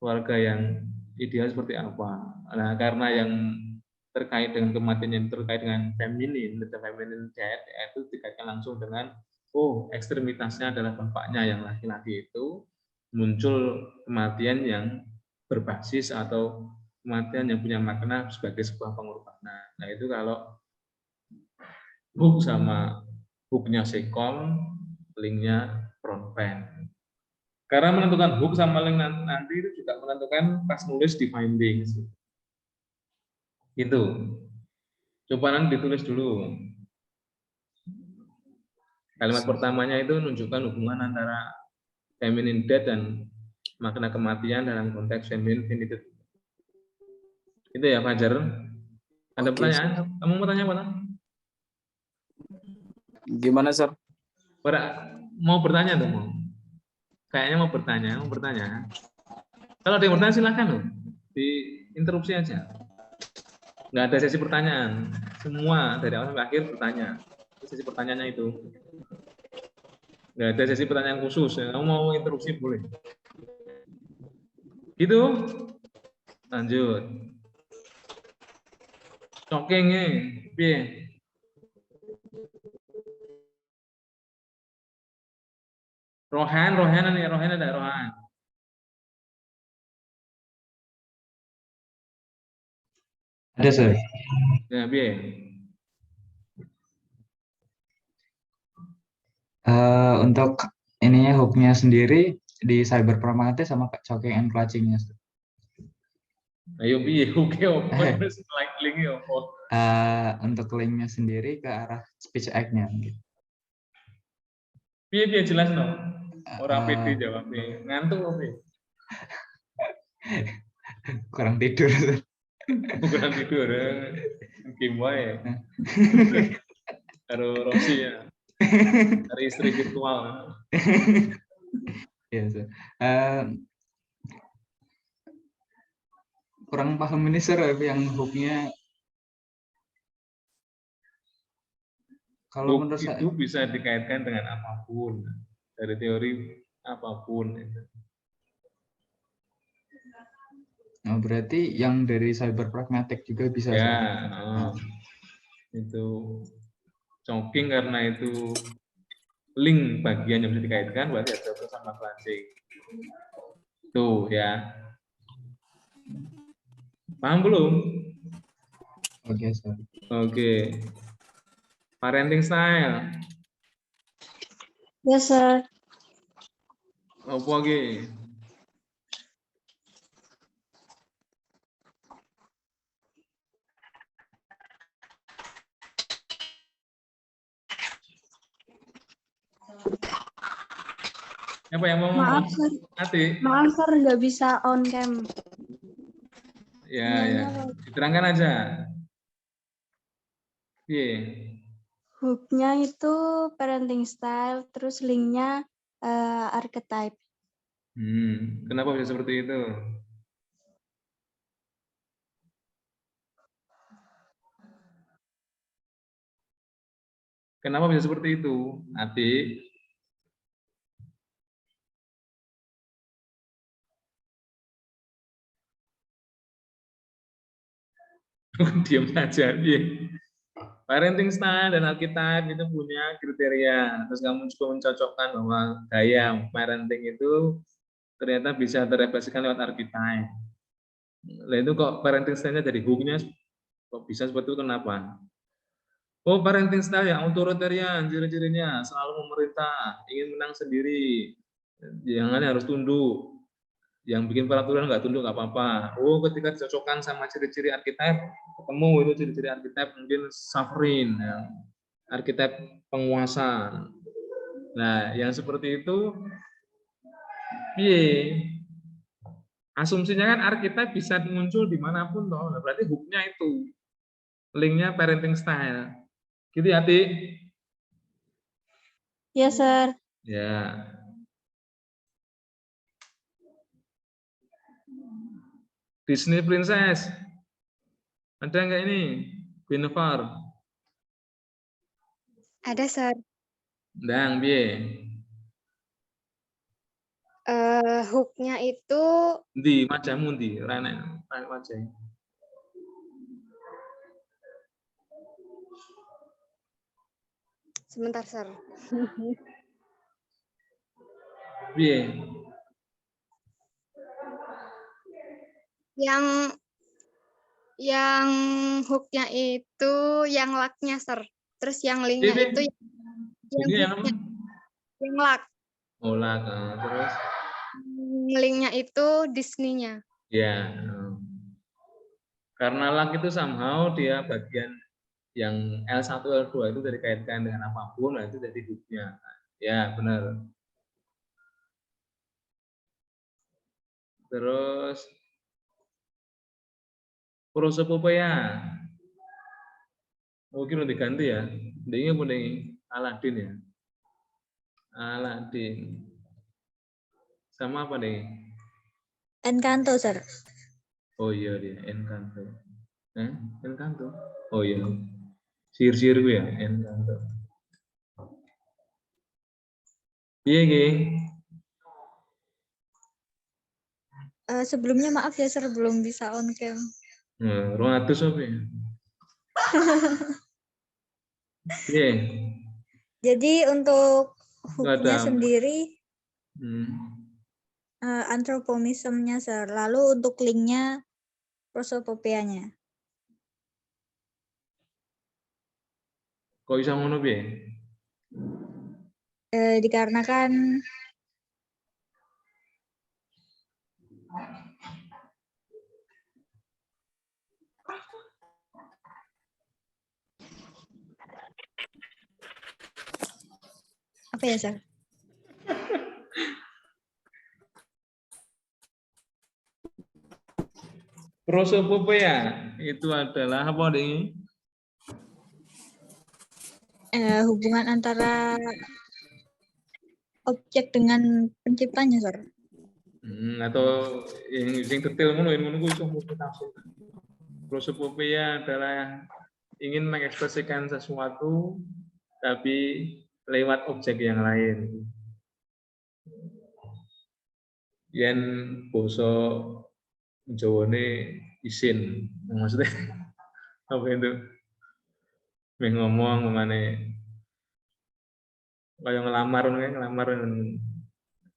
keluarga yang ideal seperti apa. Nah, karena yang terkait dengan kematian yang terkait dengan feminine death itu dikaitkan langsung dengan oh ekstremitasnya adalah bapaknya yang laki-laki itu, muncul kematian yang berbasis atau kematian yang punya makna sebagai sebuah pengorbanan. Nah itu kalau hook sama hooknya sekom, linknya front pen. Karena menentukan hook sama link nanti itu juga menentukan pas nulis di findings. Gitu. Coba nanti ditulis dulu. Kalimat pertamanya itu menunjukkan hubungan antara feminine death dan makna kematian dalam konteks feminine finitude. Itu ya Fajar. Ada Oke, pertanyaan? Kamu mau tanya apa? Gimana, Sir? Mau bertanya tuh mau? Kayaknya mau bertanya. Kalau ada yang bertanya silahkan loh, diinterupsi aja. Nggak ada sesi pertanyaan, semua dari awal sampai akhir bertanya. Sesi pertanyaannya itu. Nggak ada sesi pertanyaan khusus, ya. Kamu mau interupsi boleh. Gitu, lanjut. Cokengnya, piye? Rohan ada Rohan. Ada, Sir. Ya, piye? Untuk ininya hooknya sendiri di cyber pragmatis sama choking and clutching-nya. Ayo piye? Oke, opo terus link-nya opo? Untuk linknya sendiri ke arah speech act-nya. Gitu. Piye jelas no? Orang pede jawabnya. Ngantuk opo? Kurang tidur. Kurang tidur. Game wae. Karo Rosi ya. Dari istri virtual. Ya, Sir. Kurang paham ini, Sir, yang hooknya. Kalau menurut saya itu bisa dikaitkan dengan apapun, dari teori apapun. Nah, berarti yang dari cyber pragmatic juga bisa. Ya, itu choking karena itu link bagian yang bisa dikaitkan, berarti ada sama clutching. Tuh ya. Paham belum? Oke, Sir. Oke. Parenting style. Yes, sir. Apa lagi? Siapa yang mau Maaf, ngomong? Sir. Ati? Maaf, Sir, nggak bisa on cam. Ya. Diterangkan aja. Iya. Hook-nya itu parenting style, terus link-nya archetype. Kenapa bisa seperti itu? Kenapa bisa seperti itu, Ati? Diam saja. Parenting style dan archetype itu punya kriteria. Terus kamu coba mencocokkan bahwa gaya parenting itu ternyata bisa terefleksikan lewat archetype. Nah itu kok parenting style-nya jadi hook-nya kok bisa seperti itu, kenapa? Oh, parenting style yang authoritarian, ciri-cirinya selalu memerintah, ingin menang sendiri, jangan harus tunduk, yang bikin peraturan nggak tunduk nggak apa-apa. Oh, ketika dicocokkan sama ciri-ciri archetype, ketemu itu ciri-ciri archetype mungkin sovereign, ya. Archetype penguasa. Nah, yang seperti itu, asumsinya kan archetype bisa muncul dimanapun toh. Nah, berarti hook-nya itu, link-nya parenting style. Gitu ya, Ti? Yes, sir. Ya. Disney Princess. Ada nggak ini? Guinevere. Ada, Sir. Ndang, piye? Hook-nya itu Ndi, majamu ndi? Ora enek wajah. Sebentar, Sir. Piye? Yang hooknya itu yang luck-nya, Sir. Terus yang link-nya Piye, itu piye? yang Ini yang apa? hook-nya, yang luck. Olah, terus Link-nya itu Disney-nya. ya. Karena luck itu somehow dia bagian yang L1, L2 itu dari kaitkan dengan apapun, nah itu jadi hooknya. Ya, benar. Terus prosopopeia. Mungkin udah diganti ya. Ini apa nih? Aladin ya. Aladin. Sama apa nih? Encanto, Sir. Oh iya dia, Encanto. Encanto. Oh iya. Sihir-sihir gue ya, Encanto. Iya, Gi. Sebelumnya maaf ya, Sir, belum bisa on cam. Nah, 200 apa ya? Iya. Jadi untuk hook-nya Ada. sendiri Hmm. anthropomorphism-nya, Sir. Lalu untuk link-nya prosopopeia-nya. Kok bisa ngono piye? Dikarenakan apa ya, Sir? Prosopopeia itu adalah apa nih? Hubungan antara objek dengan penciptanya, Sir. Atau yang detail ngono kuwi iso multitafsir. Prosopopeia adalah ingin mengekspresikan sesuatu tapi lewat objek yang lain. Yen basa Jawane isin, maksudnya apa itu? Ngomong mengenai kayak ngelamar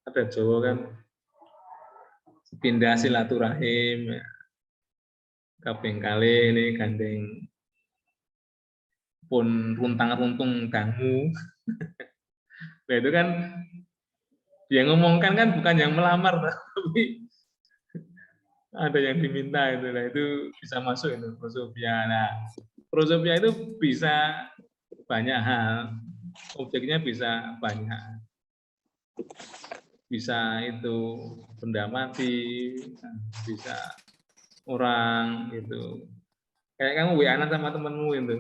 ada Jawa kan pindah silaturahim kaping kali ini gandeng pun runtang-runtung dangu. Nah itu kan dia ngomongkan kan bukan yang melamar tapi ada yang diminta itu. Nah itu bisa masuk itu prosopia. Nah prosopia itu bisa banyak hal, objeknya bisa banyak, bisa itu benda mati, bisa orang gitu. Kayak kamu WA-an sama temenmu itu,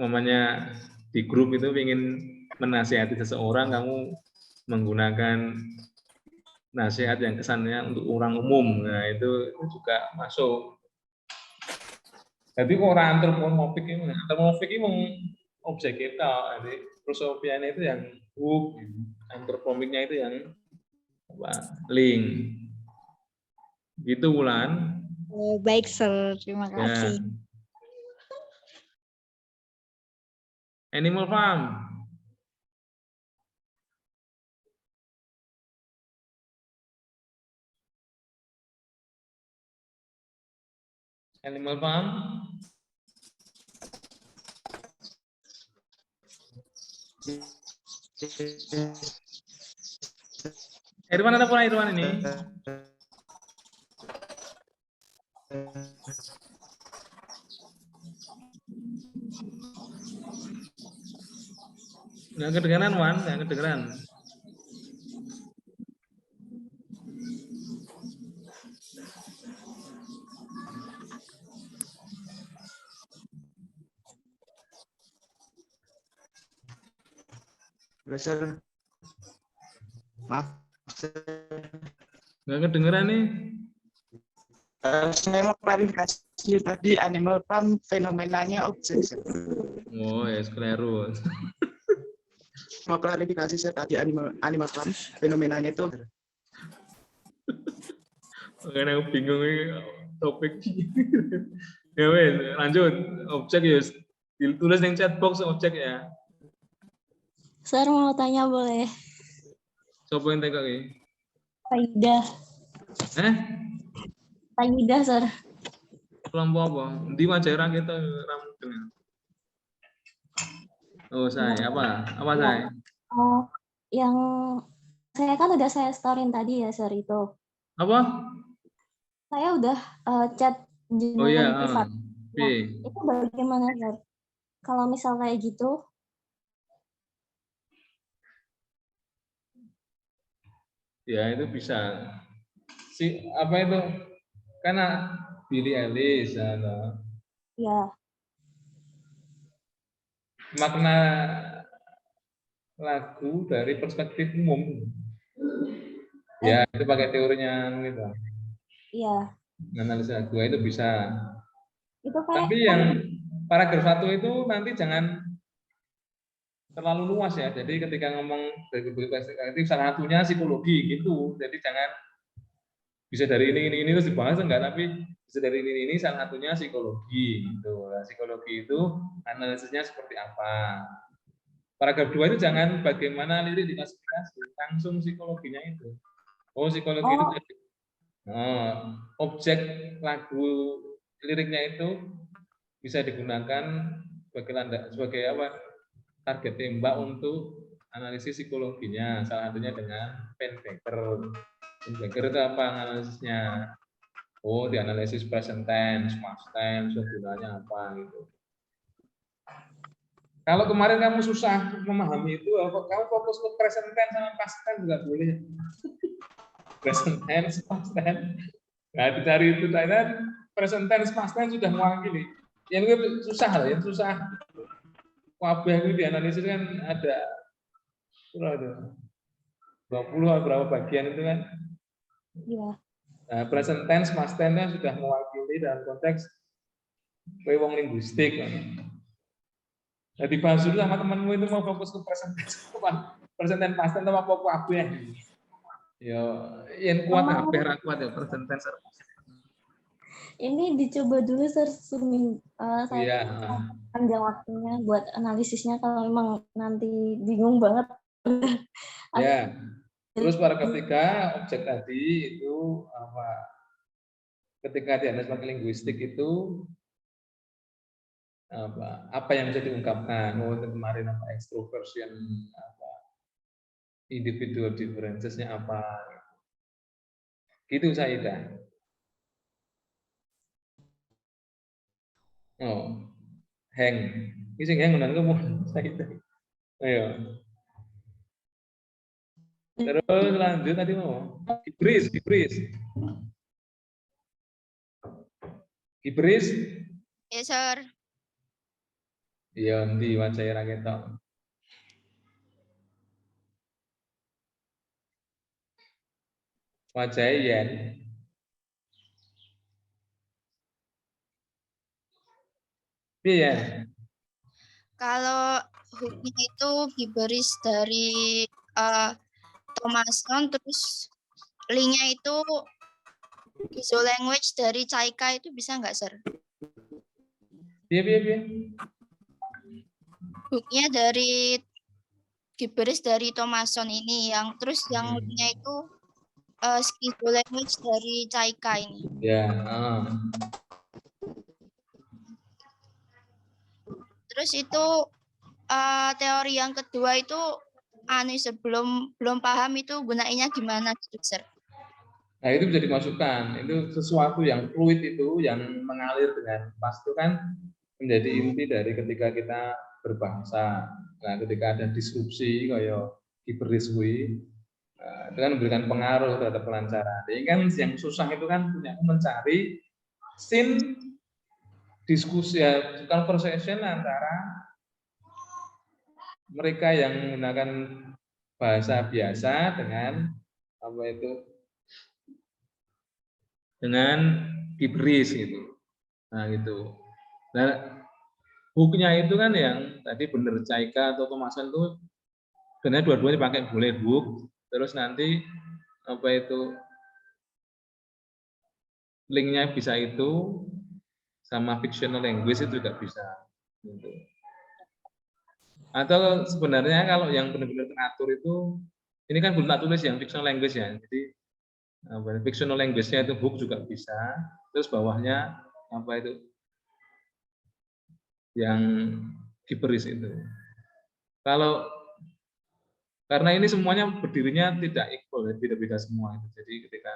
namanya di grup itu ingin menasihati seseorang, kamu menggunakan nasihat yang kesannya untuk orang umum, nah itu juga masuk. Jadi orang antropomorfik ini objek kita, jadi prosopianya itu yang hook, antropomorfiknya itu yang apa, link. Gitu Wulan. Baik, Sir. Terima kasih. Animal Farm. Animal Farm. Irwan ada pula Irwan ini. Nggak kedengeran Wan, nggak kedengeran. Sir. Maaf. Nggak kedengeran nih. Saya mau klarifikasi tadi Animal Farm fenomenanya objek. Oh ya, skleru. Mau klarifikasi saya tadi Animal Farm fenomenanya itu. Karena aku bingung ini topik. Ya wes, lanjut. Objek ya ditulis di chat box objek ya. Sir mau tanya boleh? Sopo yang tega ki? Faidah. Faidah, Sir. Kelompok apa? Di Majairah kita rambut. Oh, saya apa? Apa saya? Oh, yang saya kan udah saya storyin tadi ya, Sir, itu. Apa? Saya udah chat Oh iya, dengan privat. B. Nah, itu bagaimana, Sir? Kalau misal kayak gitu, Ya itu bisa. Si apa itu? Karena Billie Eilish ada ya. makna lagu dari perspektif umum. Ya, itu pakai teorinya gitu. Iya. Analisa lagu itu bisa. Itu kayak Tapi yang paragraf 1 itu nanti jangan terlalu luas ya. Jadi ketika ngomong dari perspektif salah satunya psikologi gitu. Jadi jangan bisa dari ini terus dibahas enggak, tapi bisa dari ini salah satunya psikologi gitu. Nah, psikologi itu analisisnya seperti apa. Paragraf 2 itu jangan bagaimana lirik diklasifikasi, langsung psikologinya itu. Oh, psikologi itu jadi objek lagu liriknya itu bisa digunakan sebagai apa? Target tembak untuk analisis psikologinya. Salah satunya dengan Penbaker. Penbaker itu apa analisisnya? Oh, dianalisis present tense, past tense, gunanya apa gitu. Kalau kemarin kamu susah memahami itu, kamu fokus ke present tense sama past tense juga boleh. Present tense, past tense. Nah, dicari itu tanya present tense, past tense sudah mewakili. Yang susah lah, yang susah. Wabah itu dianalisis kan ada 20 berapa bagian itu kan. Iya. Nah, present tense, past tense sudah mewakili dalam konteks wong linguistik. Nah, dibahas dulu sama temanmu itu mau fokus ke present tense, present tense, past tense, apa kabeh. Ya, yang kuat kabeh ra kuat ya present tense. Ini dicoba dulu, Sir, Iya. panjang waktunya buat analisisnya kalau memang nanti bingung banget. Ya. Terus paragraf 3 objek tadi itu apa? Ketika dianalisis pakai linguistik itu apa yang bisa diungkapkan? Oh, kemarin apa extroversion, apa individual differences-nya apa? Gitu Saidah. Oh, hang. Ini sing hang menan kamu Saidah. Ayo. Terus lanjut tadi mau Ibris. Ya, Sir. Iya, di wajah ra ketok. Wajah yen. Iya. Kalau hooknya itu Giberis dari Thomason, terus linknya itu Gizo Language dari Caika, itu bisa nggak, Sir? Iya. Hooknya dari Giberis dari Thomason ini, yang terus yang linknya itu Gizo Language dari Caika ini. Ya. Terus itu teori yang kedua itu belum paham itu gunainnya gimana gitu, Sir. Nah, itu bisa dimasukkan. Itu sesuatu yang fluid itu, yang mengalir dengan pas itu kan menjadi inti dari ketika kita berbahasa. Nah, ketika ada disrupsi kayak Giberis kuwi, itu kan memberikan pengaruh terhadap kelancaran. Jadi kan yang susah itu kan punya mencari scene diskusi ya, conversation antara mereka yang menggunakan bahasa biasa dengan apa itu dengan Giberis gitu. Nah, gitu. Nah, hooknya itu kan yang tadi bener Caika atau Thomason itu sebenarnya dua-duanya pakai boleh hook, terus nanti apa itu linknya bisa itu sama fictional language itu juga bisa. Gitu. Atau sebenarnya kalau yang benar-benar teratur itu, ini kan belum tak tulis yang fictional language ya. Jadi fictional language-nya itu hook juga bisa. Terus bawahnya apa itu? Yang gibberish itu. Kalau karena ini semuanya berdirinya tidak equal, beda-beda semua. Jadi ketika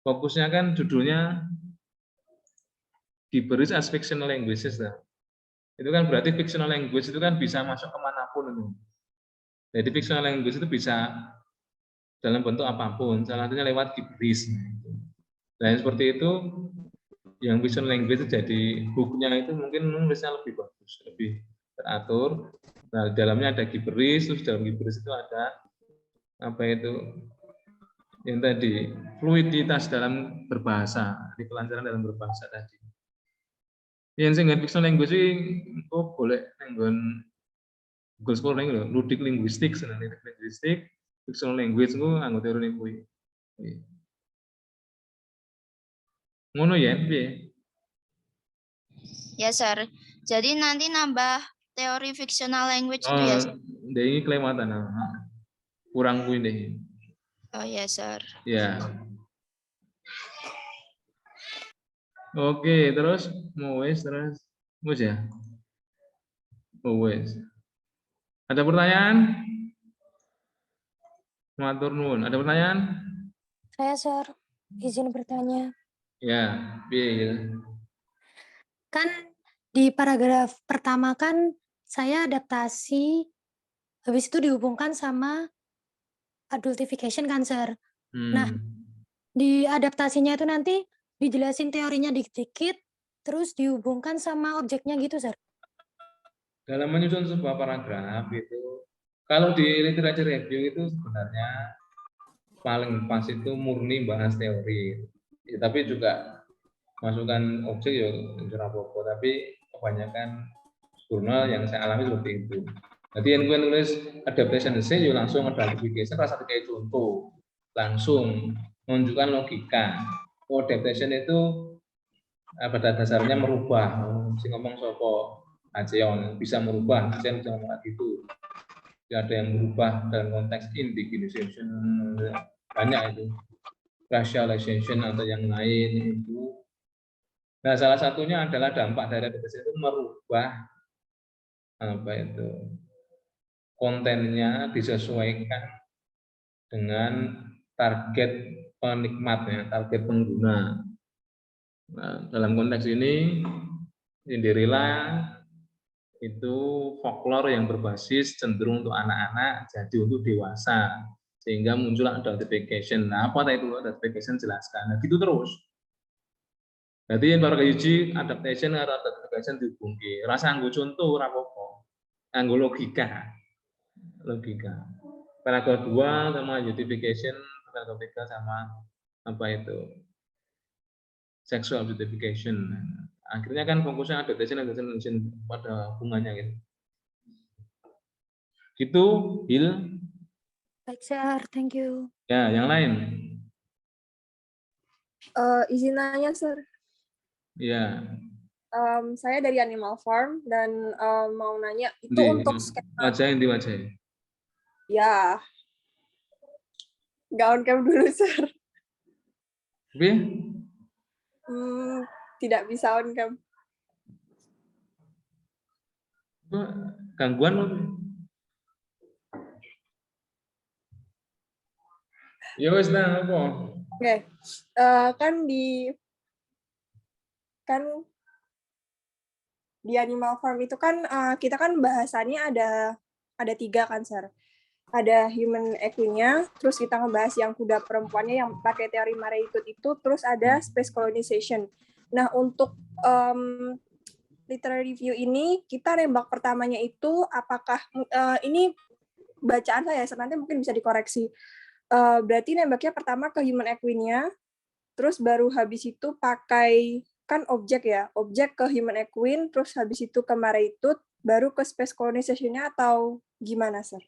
fokusnya kan judulnya gibberish as fictional languages. Nah. Itu kan berarti fictional language itu kan bisa masuk kemanapun itu. Jadi fictional language itu bisa dalam bentuk apapun, salah satunya lewat gibberish. Dan seperti itu, yang fictional language itu jadi hook-nya itu mungkin nulisnya lebih bagus, lebih teratur. Nah, di dalamnya ada gibberish, terus dalam gibberish itu ada apa itu yang tadi fluiditas dalam berbahasa, di kelancaran dalam berbahasa tadi. Yang sehingga fictional language itu boleh nenggon Google Scholar ini loh, ludik linguistik, senang linguistik, fictional language itu anggota teori kuwi. Ngono ya, piye? Ya, Sir. Jadi nanti nambah teori fictional language itu ya, Sir? Ini kelewatan. Kurang kuwi deh. Oh ya, Sir. Ya. Oke, terus mau wes ya. Oh wes. Ada pertanyaan? Matur nuwun. Ada pertanyaan? Saya, Sir, izin bertanya. Ya, piye. Kan di paragraf pertama kan saya adaptasi, habis itu dihubungkan sama adultification kan, Sir. Nah, di adaptasinya itu nanti dijelasin teorinya dikit-dikit, terus dihubungkan sama objeknya gitu, Sir. Dalam menyusun sebuah paragraf itu, kalau di literature review itu sebenarnya paling pas itu murni bahas teori. Ya, tapi juga masukkan objek ya ora apa-apa, tapi kebanyakan jurnal yang saya alami seperti itu. Jadi yang gue nulis adaptation essay ya langsung adaptation, rasa kayak contoh, langsung menunjukkan logika. Oh, adaptation itu pada dasarnya merubah. Si ngomong sopo Aceon bisa merubah, Aceon bisa ngomong gitu. Ada yang merubah dalam konteks indigenization, banyak itu. Racialization atau yang lain itu. Nah, salah satunya adalah dampak dari adaptation itu merubah apa itu kontennya disesuaikan dengan target penikmatnya, target pengguna. Nah, dalam konteks ini Cinderella itu folklore yang berbasis cenderung untuk anak-anak jadi untuk dewasa, sehingga muncul adultification. Nah, apa itu adultification, jelaskan. Nah, gitu terus. Jadi yang baru kaji adaptation atau adultification dihubungi. Rasa anggo contoh ora apa-apa. Anggo logika. Paragraf 2 sama adultification, paragraf 3 sama apa itu? Sexual adultification. Akhirnya kan fokusnya adaptation pada hubungannya gitu. Gitu, Hil. Baik, Sir. Thank you. Ya, yang lain. Izin nanya, Sir. Ya. Saya dari Animal Farm dan mau nanya itu untuk skema. Wajah. Ya. Nggak on cam dulu, Sir. Tidak bisa on cam. Gangguan loh. Ya wes nah apa? Oke. Kan di Animal Farm itu kan kita kan bahasannya ada 3 kan, Sir. Ada human equine-nya, terus kita ngebahas yang kuda perempuannya yang pakai teori Mareytut itu, terus ada space colonization. Nah, untuk literary review ini, kita nembak pertamanya itu apakah, ini bacaan saya, nanti mungkin bisa dikoreksi. Berarti nembaknya pertama ke human equine-nya, terus baru habis itu pakai, kan objek ya, objek ke human equine, terus habis itu ke Mareytut, baru ke space colonization-nya atau gimana, Sir?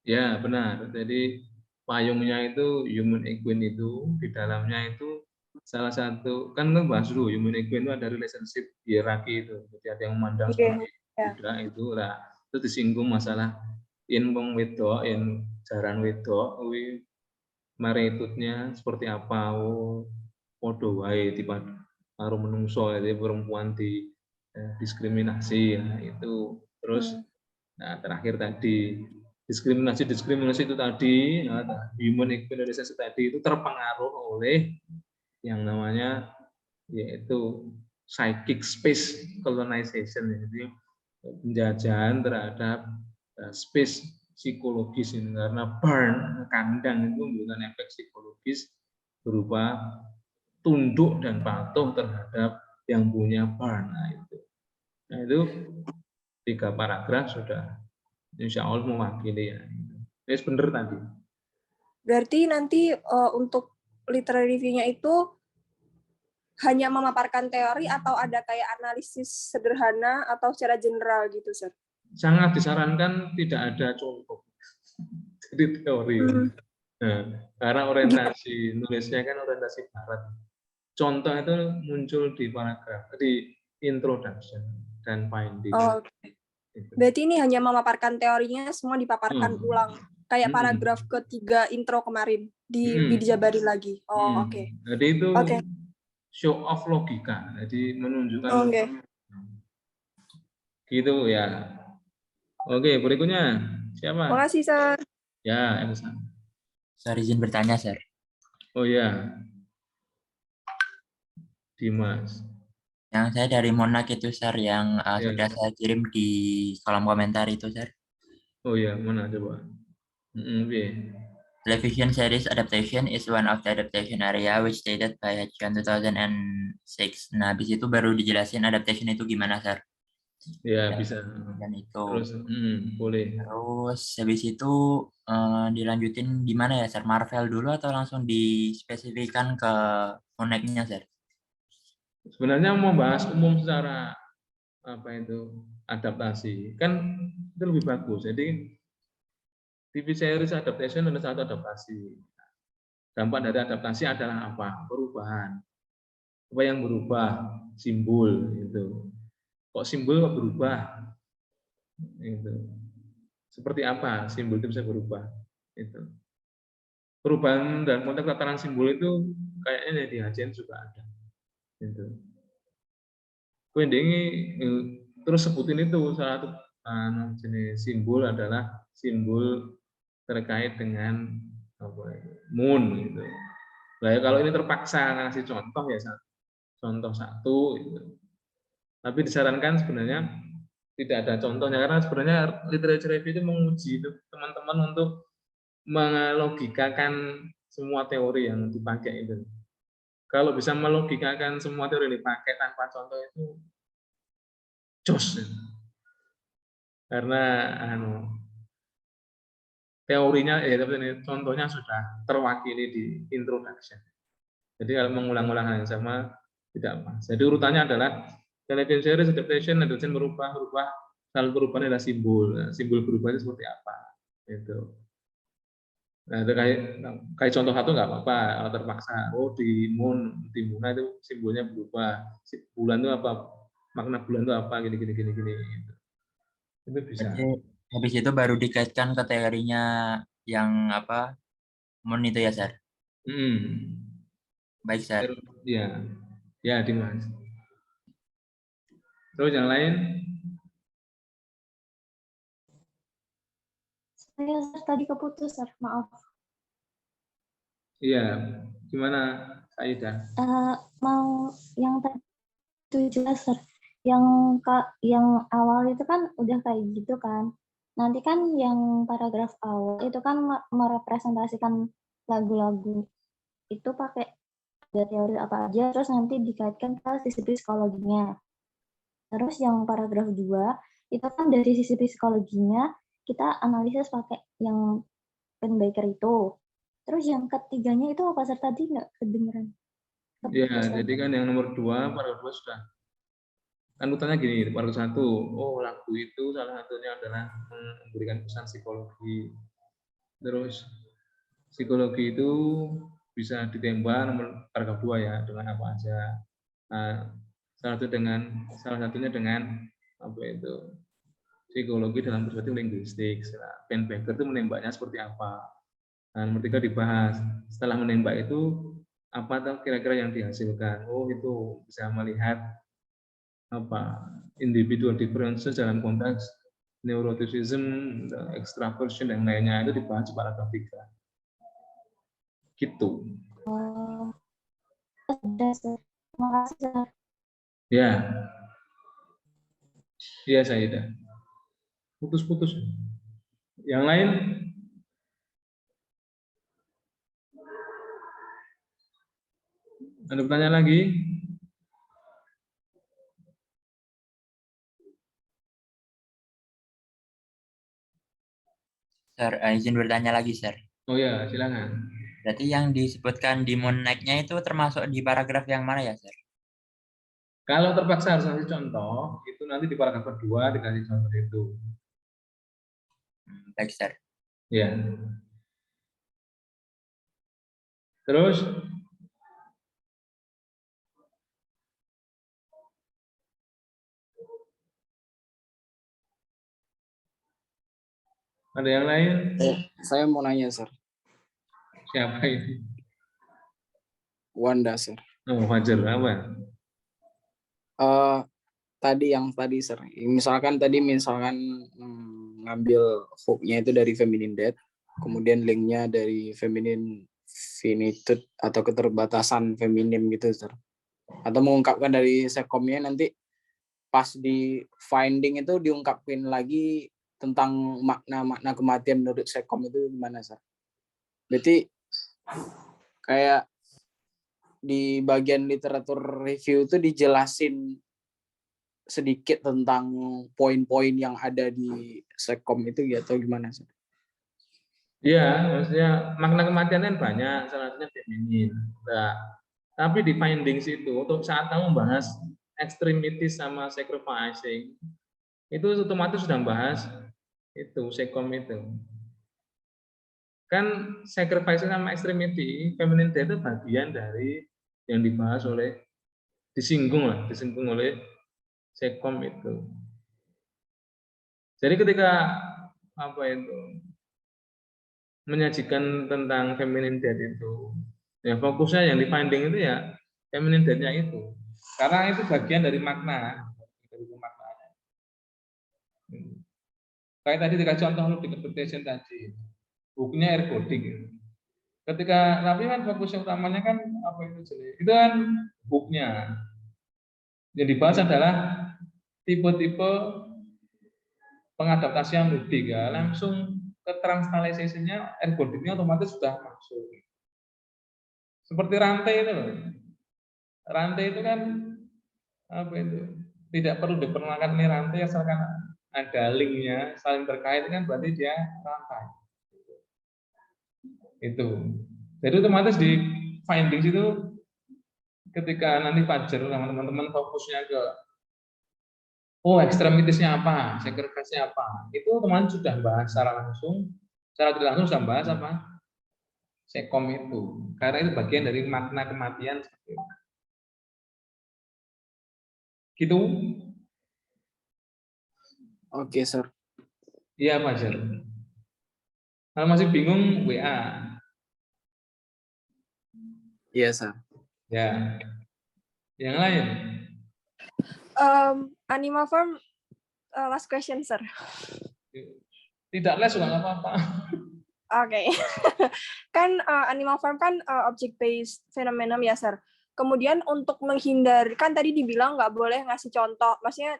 Ya, benar. Jadi payungnya itu human equine itu, di dalamnya itu salah satu, kan bahas dulu, human equine itu ada relationship hierarki itu. Jadi ada yang memandang sebagai kuda itu. Nah, itu disinggung masalah in wong wedok, in jaran wedok, kuwi maritutnya seperti apa, padha wae karo menungso, jadi perempuan diskriminasi, nah itu. Terus nah terakhir tadi diskriminasi itu tadi, human equality tadi itu terpengaruh oleh yang namanya yaitu psychic space colonization, jadi penjajahan terhadap space psikologis ini, karena burn kandang itu memberikan efek psikologis berupa tunduk dan patuh terhadap yang punya burn. Nah itu 3 paragraf sudah insya Allah mewakili ya. Yes, bener tadi. Berarti nanti untuk literary review-nya itu hanya memaparkan teori atau ada kayak analisis sederhana atau secara general gitu, Sir? Sangat disarankan tidak ada contoh. Jadi teori. Nah, karena orientasi nulisnya kan orientasi barat. Contoh itu muncul di paragraf, di introduction dan finding. Oh, okay. Berarti ini hanya memaparkan teorinya, semua dipaparkan ulang. Kayak paragraf ketiga intro kemarin, dijabarin lagi. Oh, oke. Okay. Jadi itu show off logika, jadi menunjukkan. Gitu ya. Oke, berikutnya siapa? Makasih, Sir. Ya, Elsa. Saya izin bertanya, Sir. Oh ya, Dimas. Yang saya dari Monak itu, Sir, yang sudah saya kirim di kolom komentar itu, Sir. Oh ya, mana coba? Television series adaptation is one of the adaptation area which stated by H1 2006. Nah, habis itu baru dijelasin adaptation itu gimana, Sir? Ya, bisa. Dan itu. Terus, boleh. Terus habis itu dilanjutin gimana ya, Sir? Marvel dulu atau langsung dispesifikan ke Monek-nya, Sir? Sebenarnya mau bahas umum secara apa itu adaptasi kan itu lebih bagus. Jadi TV series adaptation ada satu adaptasi. Dampak dari adaptasi adalah apa? Perubahan. Apa yang berubah? Simbol itu. Kok simbol kok berubah? Itu. Seperti apa simbol itu bisa berubah? Itu. Perubahan dan konteks tataran simbol itu kayaknya di HCN juga ada. Itu. Terus sebutin itu salah satu jenis simbol adalah simbol terkait dengan moon gitu. Nah, kalau ini terpaksa ngasih contoh ya contoh satu gitu. Tapi disarankan sebenarnya tidak ada contohnya karena sebenarnya literature review itu menguji itu teman-teman untuk melogikakan semua teori yang dipakai itu. Kalau bisa melogikakan semua teori yang dipakai tanpa contoh itu jos. Karena teorinya contohnya sudah terwakili di introduction. Jadi kalau mengulang-ulang hal yang sama tidak pas. Jadi urutannya adalah television series adaptation berubah. Hal perubahan adalah simbol. Nah, simbol berubahnya seperti apa? Itu. Nah, itu kayak contoh satu nggak apa-apa kalau terpaksa. Oh di Muna itu simbolnya berubah. Bulan itu apa? Makna bulan itu apa? Gini. Gitu. Itu bisa. Habis itu baru dikaitkan ke teorinya yang apa? Moon itu ya, Sir? Baik, Sir. Ya, Dimas. Terus yang lain? Saya tadi keputus, Sir. Maaf. Iya, gimana, Saida? Mau yang tadi itu jelas, Sir. Yang awal itu kan udah kayak gitu kan. Nanti kan yang paragraf awal itu kan merepresentasikan lagu-lagu. Itu pakai teori apa aja, terus nanti dikaitkan ke sisi psikologinya. Terus yang paragraf 2, itu kan dari sisi psikologinya, kita analisis pakai yang Penbaker itu. Terus yang ketiganya itu apa, Sir? Tadi nggak kedengeran. Ya, jadi kan yang nomor 2, paragraf 2 sudah. Kan urutannya gini, paragraf 1, lagu itu salah satunya adalah memberikan pesan psikologi. Terus psikologi itu bisa ditembak nomor paragraf 2 ya, dengan apa aja. Nah, salah satunya dengan apa itu psikologi dalam perspektif linguistik. Ben Becker itu menembaknya seperti apa. Dan ketika dibahas, setelah menembak itu apa tuh kira-kira yang dihasilkan? Oh, itu bisa melihat apa individual differences dalam konteks neuroticism, extraversion dan lainnya itu dibahas di paragraf 3. Gitu. Oh, sudah, Sir. Terima kasih, Sir. Ya. Iya, Saidah. Putus-putus. Yang lain? Ada pertanyaan lagi? Sir, izin bertanya lagi, Sir. Oh ya, silakan. Berarti yang disebutkan di Moonlight-nya itu termasuk di paragraf yang mana ya, Sir? Kalau terpaksa harus kasih contoh, itu nanti di paragraf kedua dikasih contoh itu. Baik, Sir. Ya. Terus ada yang lain? Saya mau nanya, Sir. Siapa ini? Wanda, Sir. Oh, Fajar apa? Tadi, Sir. Misalkan ngambil hook-nya itu dari feminine death, kemudian link-nya dari feminine finitude atau keterbatasan feminim gitu, Sir. Atau mengungkapkan dari sekomnya nanti pas di finding itu diungkapin lagi tentang makna-makna kematian menurut sekom itu gimana, Sir? Berarti kayak di bagian literatur review itu dijelasin sedikit tentang poin-poin yang ada di sekom itu ya, atau gimana, Sir? Iya, maksudnya makna kematian kan banyak, salah satunya feminin. Nah, tapi di findings itu untuk saat kamu membahas extremity sama sacrificing, itu otomatis sudah membahas itu sekom itu. Kan sacrificing sama extremity, feminine death itu bagian dari yang dibahas oleh disinggung oleh sekom itu. Jadi ketika apa itu menyajikan tentang feminine death itu, ya fokusnya yang di finding itu ya feminine death-nya itu, karena itu bagian dari makna, kayak tadi dikasih contoh loop interpretation tadi, bukunya ergodik. Ketika tapi kan fokusnya utamanya kan apa itu kan bukunya. Yang dibahas adalah tipe-tipe pengadaptasian ludik ya, langsung ke translation-nya ergodiknya otomatis sudah masuk. Seperti rantai itu loh. Rantai itu kan apa itu? Tidak perlu diperkenalkan ini rantai asalkan ada linknya saling terkait kan berarti dia rantai. Itu. Jadi otomatis di findings itu ketika nanti Fajar sama teman-teman fokusnya ke ekstremitasnya apa, sacrifice-nya apa, itu otomatis sudah bahas secara langsung, secara tidak langsung sudah bahas apa sekom itu, karena itu bagian dari makna kematian seperti itu. Gitu. Oke, Sir. Iya, Fajar. Kalau masih bingung, WA. Iya, Sir. Ya. Yang lain? Animal Farm, last question, Sir. Tidak les juga nggak apa-apa. Oke. Kan Animal Farm kan object based phenomenon ya, Sir. Kemudian untuk menghindari, kan tadi dibilang nggak boleh ngasih contoh, maksudnya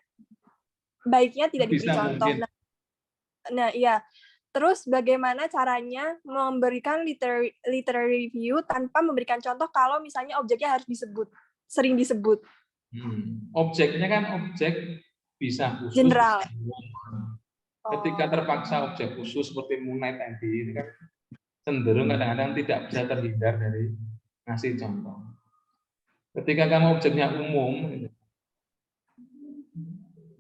baiknya tidak diberi contoh. Nah, iya. Terus bagaimana caranya memberikan literary review tanpa memberikan contoh kalau misalnya objeknya harus disebut, sering disebut? Objeknya kan objek bisa khusus. General. Ketika terpaksa objek khusus seperti Moonlight tadi, ini kan cenderung kadang-kadang tidak bisa terhindar dari ngasih contoh. Ketika kamu objeknya umum,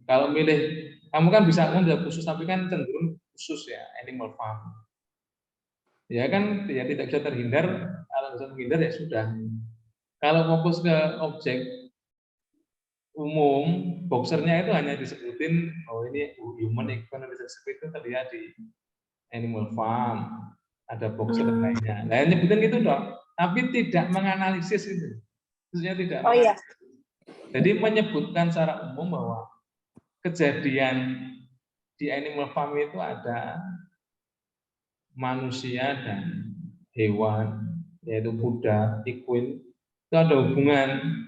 kalau milih, kamu kan bisa objek khusus, tapi kan cenderung khusus ya, Animal Farm. Ya kan, ya tidak bisa terhindar, kalau bisa menghindar ya sudah. Kalau fokus ke objek umum, boxernya itu hanya disebutin, oh ini human equine relationship itu terlihat di Animal Farm, ada boxer dan lainnya. Nah, nyebutin gitu dong, tapi tidak menganalisis itu. Maksudnya tidak menganalisis. Jadi menyebutkan secara umum bahwa kejadian di Animal Farm itu ada manusia dan hewan, yaitu kuda, equine, itu ada hubungan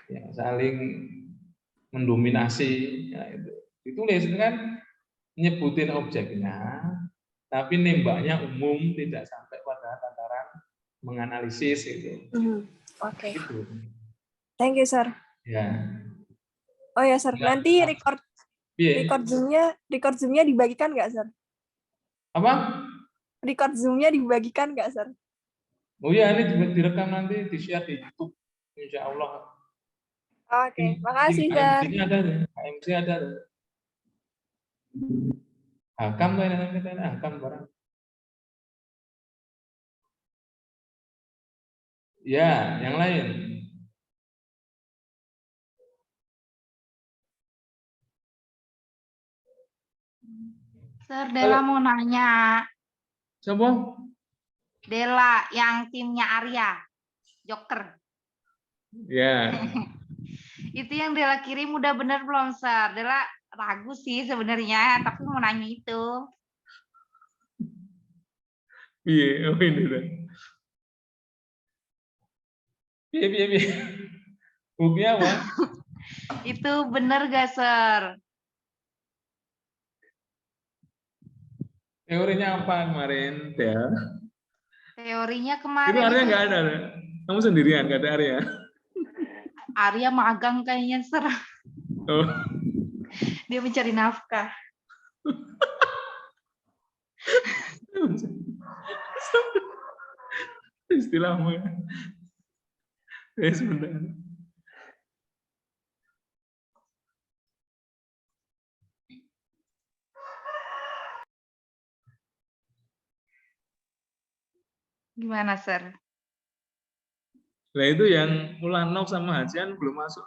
ya, saling mendominasi. Ya, itu ditulis itu kan nyebutin objeknya, tapi nembaknya umum, tidak sampai pada tataran menganalisis itu. Oke. Gitu. Thank you, Sir. Ya. Oh ya, Sir. Ya. Nanti record Yeah. Zoom-nya dibagikan nggak, Sir? Apa? Record Zoom-nya dibagikan nggak, Sir? Oh ya, ini direkam nanti di-share di YouTube, insya Allah. Oke, makasih, Sir. KMC ada. Hakam tuh yang kita hakam barang. Ya, yang lain. Sir, Dela mau nanya. Siapa? Dela yang timnya Arya, Joker. Ya. Itu yang Dela kirim udah bener belum, Sir? Dela ragu sih sebenarnya, tapi mau nanya itu. Iya, oh ini dah. Iya. Buknya apa? Itu bener gak, Sir? Teorinya apa kemarin, Del? Teorinya kemarin Itu Arya nggak ada. Kamu sendirian, nggak ada Arya. Arya magang kayaknya, Sir. Oh. Dia mencari nafkah. Istilahmu. Sebentar. Gimana, Sir? Nah itu yang Ulanov sama Hajian belum masuk.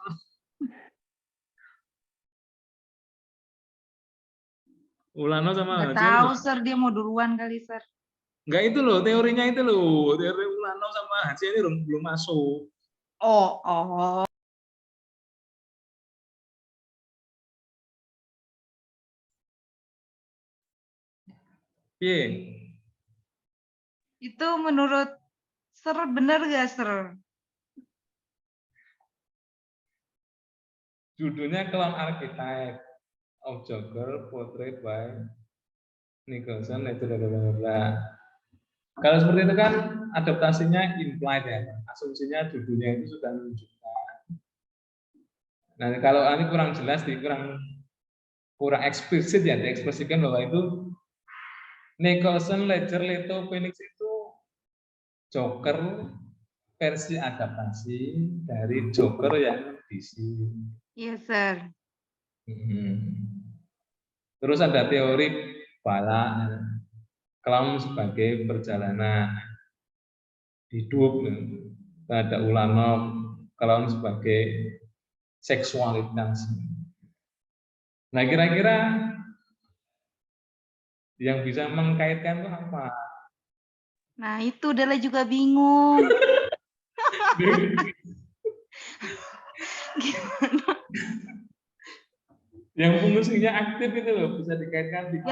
Ulanov sama Nggak Hajian. tahu, Sir. Dia mau duluan kali, Sir. Enggak itu loh, teorinya itu loh. Teori Ulanov sama Hajian ini belum masuk. Oh. Iya. Itu menurut Sir bener gak, Sir? Judulnya Clown Archetype of Joker Portrait by Nicholson. Kalau seperti itu kan adaptasinya implied ya. Asumsinya judulnya itu sudah menunjukkan. Nah kalau ini kurang jelas, kurang eksplisit ya, diekspresikan bahwa itu Nicholson, Ledger, Leto, Phoenix itu Joker versi adaptasi dari Joker yang DC. Iya, Sir. Terus ada teori bala clown sebagai perjalanan hidup. Ada Ulanov clown sebagai seksualitas. Nah kira-kira yang bisa mengkaitkan itu apa? Nah itu Dela juga bingung. Gimana? Yang fungsinya aktif itu loh bisa dikaitkan di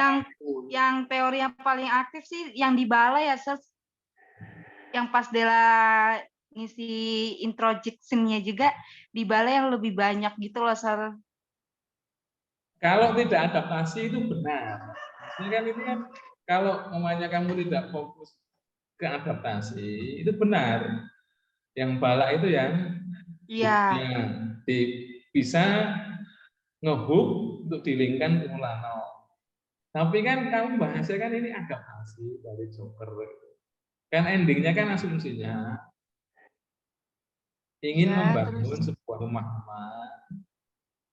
yang teori yang paling aktif sih yang di Bala ya, Sir. Yang pas Dela ngisi introduction-nya juga di Bala yang lebih banyak gitu loh, Sir. Kalau tidak adaptasi itu benar. Maksudnya kan itu kan kalau namanya kamu tidak fokus ke adaptasi itu benar. Yang Bala itu yang bisa ngehook untuk dilingkan ke Ulanov. Tapi kan kamu bahasnya kan ini adaptasi dari Joker. Kan endingnya kan asumsinya ingin membangun sebuah pemahaman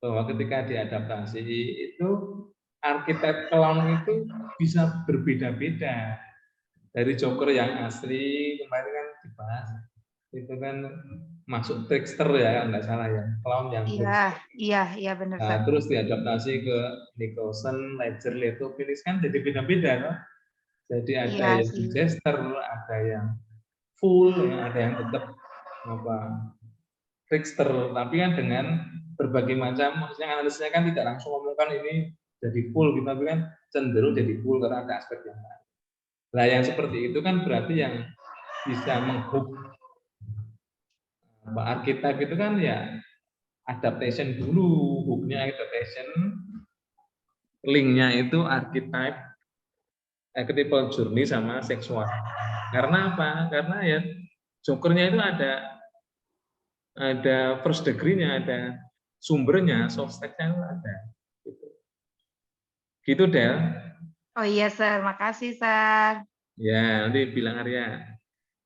bahwa ketika diadaptasi itu arsitek clown itu bisa berbeda-beda dari Joker yang asli. Kemarin kan dibahas itu kan masuk trickster ya, nggak salah ya, clown yang Iya benar. nah, terus diadaptasi ke Nicholson, Ledger, Leto, Phillips kan jadi beda-beda kan. Jadi ada yang jester, ada yang full, ada yang tetap trickster, tapi kan dengan berbagai macam, maksudnya analisisnya kan tidak langsung ngomongkan ini jadi full gitu, tapi kan cenderung jadi full karena ada aspek yang lain. Nah, yang seperti itu kan berarti yang bisa menghook archetype itu kan ya adaptation dulu, hooknya adaptation, linknya itu archetype, archetypal journey sama seksual. Karena apa? Karena ya jokernya itu ada first degree-nya, ada sumbernya, source text-nya itu ada. Gitu, Del. Oh iya, Sir. Makasih, Sir. Ya, nanti bilang Arya.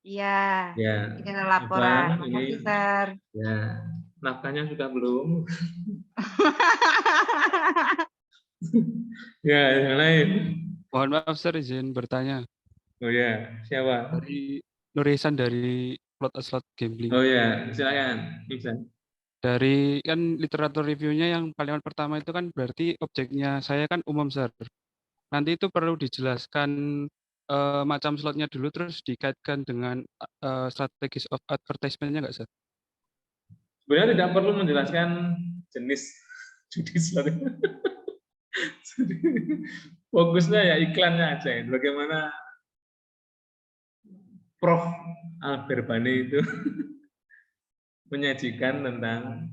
Iya. Ya. Ini ada laporan. Makasih, Sir. Ya. Naskahnya sudah belum? Ya, yang lain. Mohon maaf, Sir, izin bertanya. Oh ya, siapa? Dari Nurisan dari Plot a Slot Gambling. Oh ya, silakan, Iksan. Dari kan literatur reviewnya yang kalimat pertama itu kan berarti objeknya saya kan umum, Sir. Nanti itu perlu dijelaskan macam slotnya dulu, terus dikaitkan dengan strategis of advertisement-nya nggak, Sir? Sebenarnya tidak perlu menjelaskan jenis judi slot. Fokusnya ya iklannya aja. Bagaimana Prof. Al-Berbani itu menyajikan tentang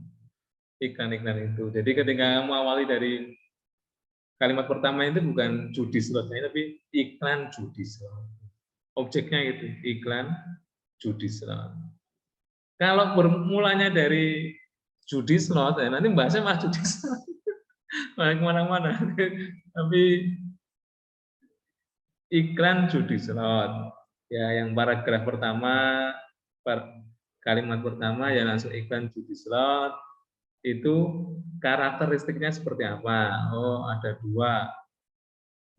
iklan-iklan itu. Jadi ketika kamu awali dari kalimat pertama itu bukan judi slotnya, tapi iklan judi slot. Objeknya itu iklan judi slot. Kalau bermulanya dari judi slot, ya nanti bahasnya mah judi slot, malah kemana-mana. Tapi iklan judi slot. Ya, yang paragraf pertama, kalimat pertama ya langsung iklan judi slot. Itu karakteristiknya seperti apa? Oh, ada dua.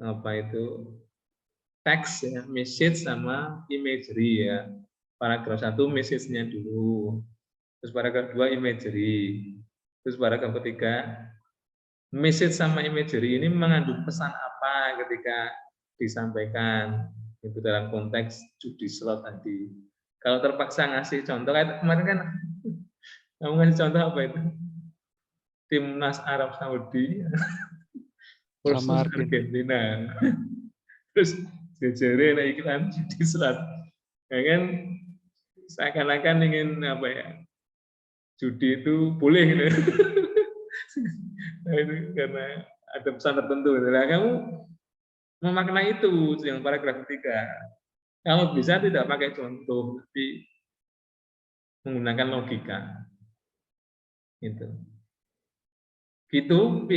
Apa itu? Teks ya, message sama imagery ya. Paragraf 1 message-nya dulu. Terus paragraf 2 imagery. Terus paragraf ketiga message sama imagery ini mengandung pesan apa ketika disampaikan itu dalam konteks judi slot tadi. Kalau terpaksa ngasih contoh, kayak kemarin kan kamu ngasih contoh apa itu? Timnas Arab Saudi versus Argentina. Terus jejere nah iklan judi slot. Ya kan seakan-akan ingin apa ya? Judi itu boleh gitu. Nah, itu karena ada pesan tertentu. Nah, kamu memaknai itu yang paragraf 3. Kalau bisa tidak pakai contoh, tapi menggunakan logika. Gitu. Gitu, B.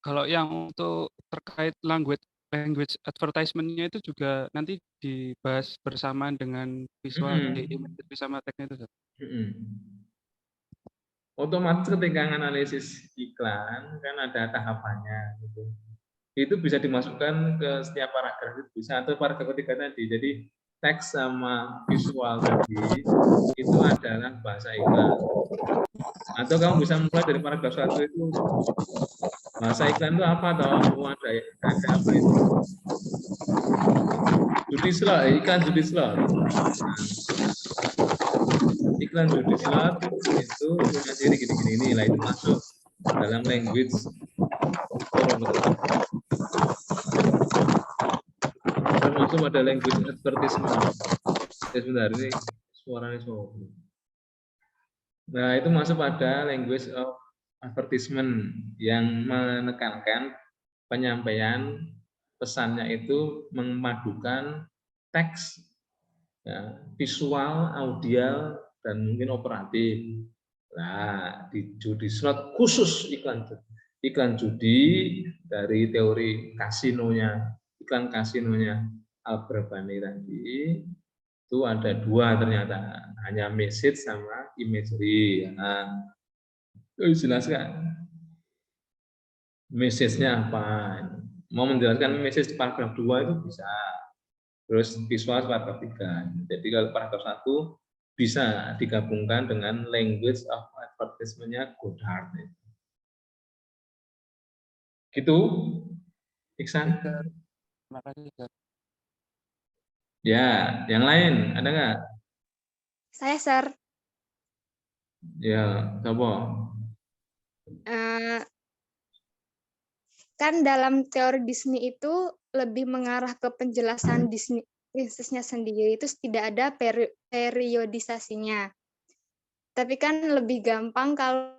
Kalau yang untuk terkait language advertisement-nya itu juga nanti dibahas bersamaan dengan visual di image sama teksnya itu. Otomatis ketika analisis iklan kan ada tahapannya gitu. Itu bisa dimasukkan ke setiap paragraf, itu bisa, atau paragraf ketiga tadi. Jadi teks sama visual tadi itu adalah bahasa iklan. Atau kamu bisa mulai dari paragraf 1 itu bahasa iklan itu apa toh? Ada apa itu? Judi slot, iklan judi slot. Iklan judi slot itu punya ciri gini-gini ini, lah itu masuk dalam language. Termasuk pada language advertisement. Sebentar ini suaranya semua. Nah, itu masuk pada language of advertisement yang menekankan penyampaian pesannya itu memadukan teks, ya, visual, audio, dan mungkin operatif. Nah, di judi slot khusus iklan judi dari teori kasinonya, iklan kasinonya Al-Berbani tadi itu ada dua ternyata, hanya message sama imagery. Nah, jelaskan message-nya apa. Mau menjelaskan message di paragraf 2 itu bisa. Terus visual paragraf 3. Jadi kalau paragraf 1 bisa digabungkan dengan language of advertisement-nya Goddard. Gitu, Iksan? Terima kasih, Sir. Ya, yang lain ada nggak? Saya, Sir. Ya, coba. Kan dalam teori Disney itu lebih mengarah ke penjelasan Disney princess-nya sendiri, itu tidak ada periodisasinya. Tapi kan lebih gampang kalau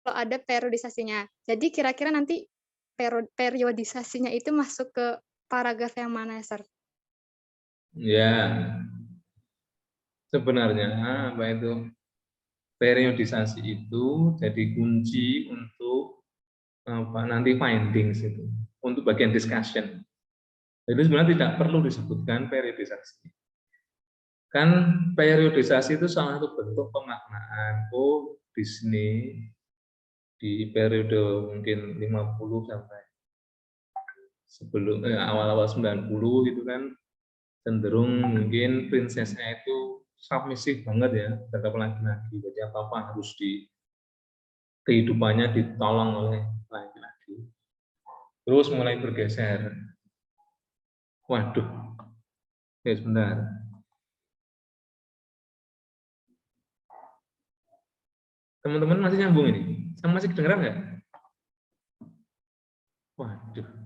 ada periodisasinya. Jadi kira-kira nanti periodisasinya itu masuk ke paragraf yang mana, Sir? Ya, sebenarnya apa itu periodisasi itu jadi kunci untuk apa nanti findings itu untuk bagian discussion. Jadi sebenarnya tidak perlu disebutkan periodisasi. Kan periodisasi itu salah satu bentuk pemaknaan. Oh, Disney di periode mungkin 50 sampai sebelum awal-awal 90 gitu kan cenderung mungkin prinsesnya itu submisif banget ya terhadap laki-laki. Jadi apa-apa harus di kehidupannya ditolong oleh laki-laki. Terus mulai bergeser. Waduh, ya sebentar. Teman-teman masih nyambung ini? Sama masih kedengeran nggak? Waduh.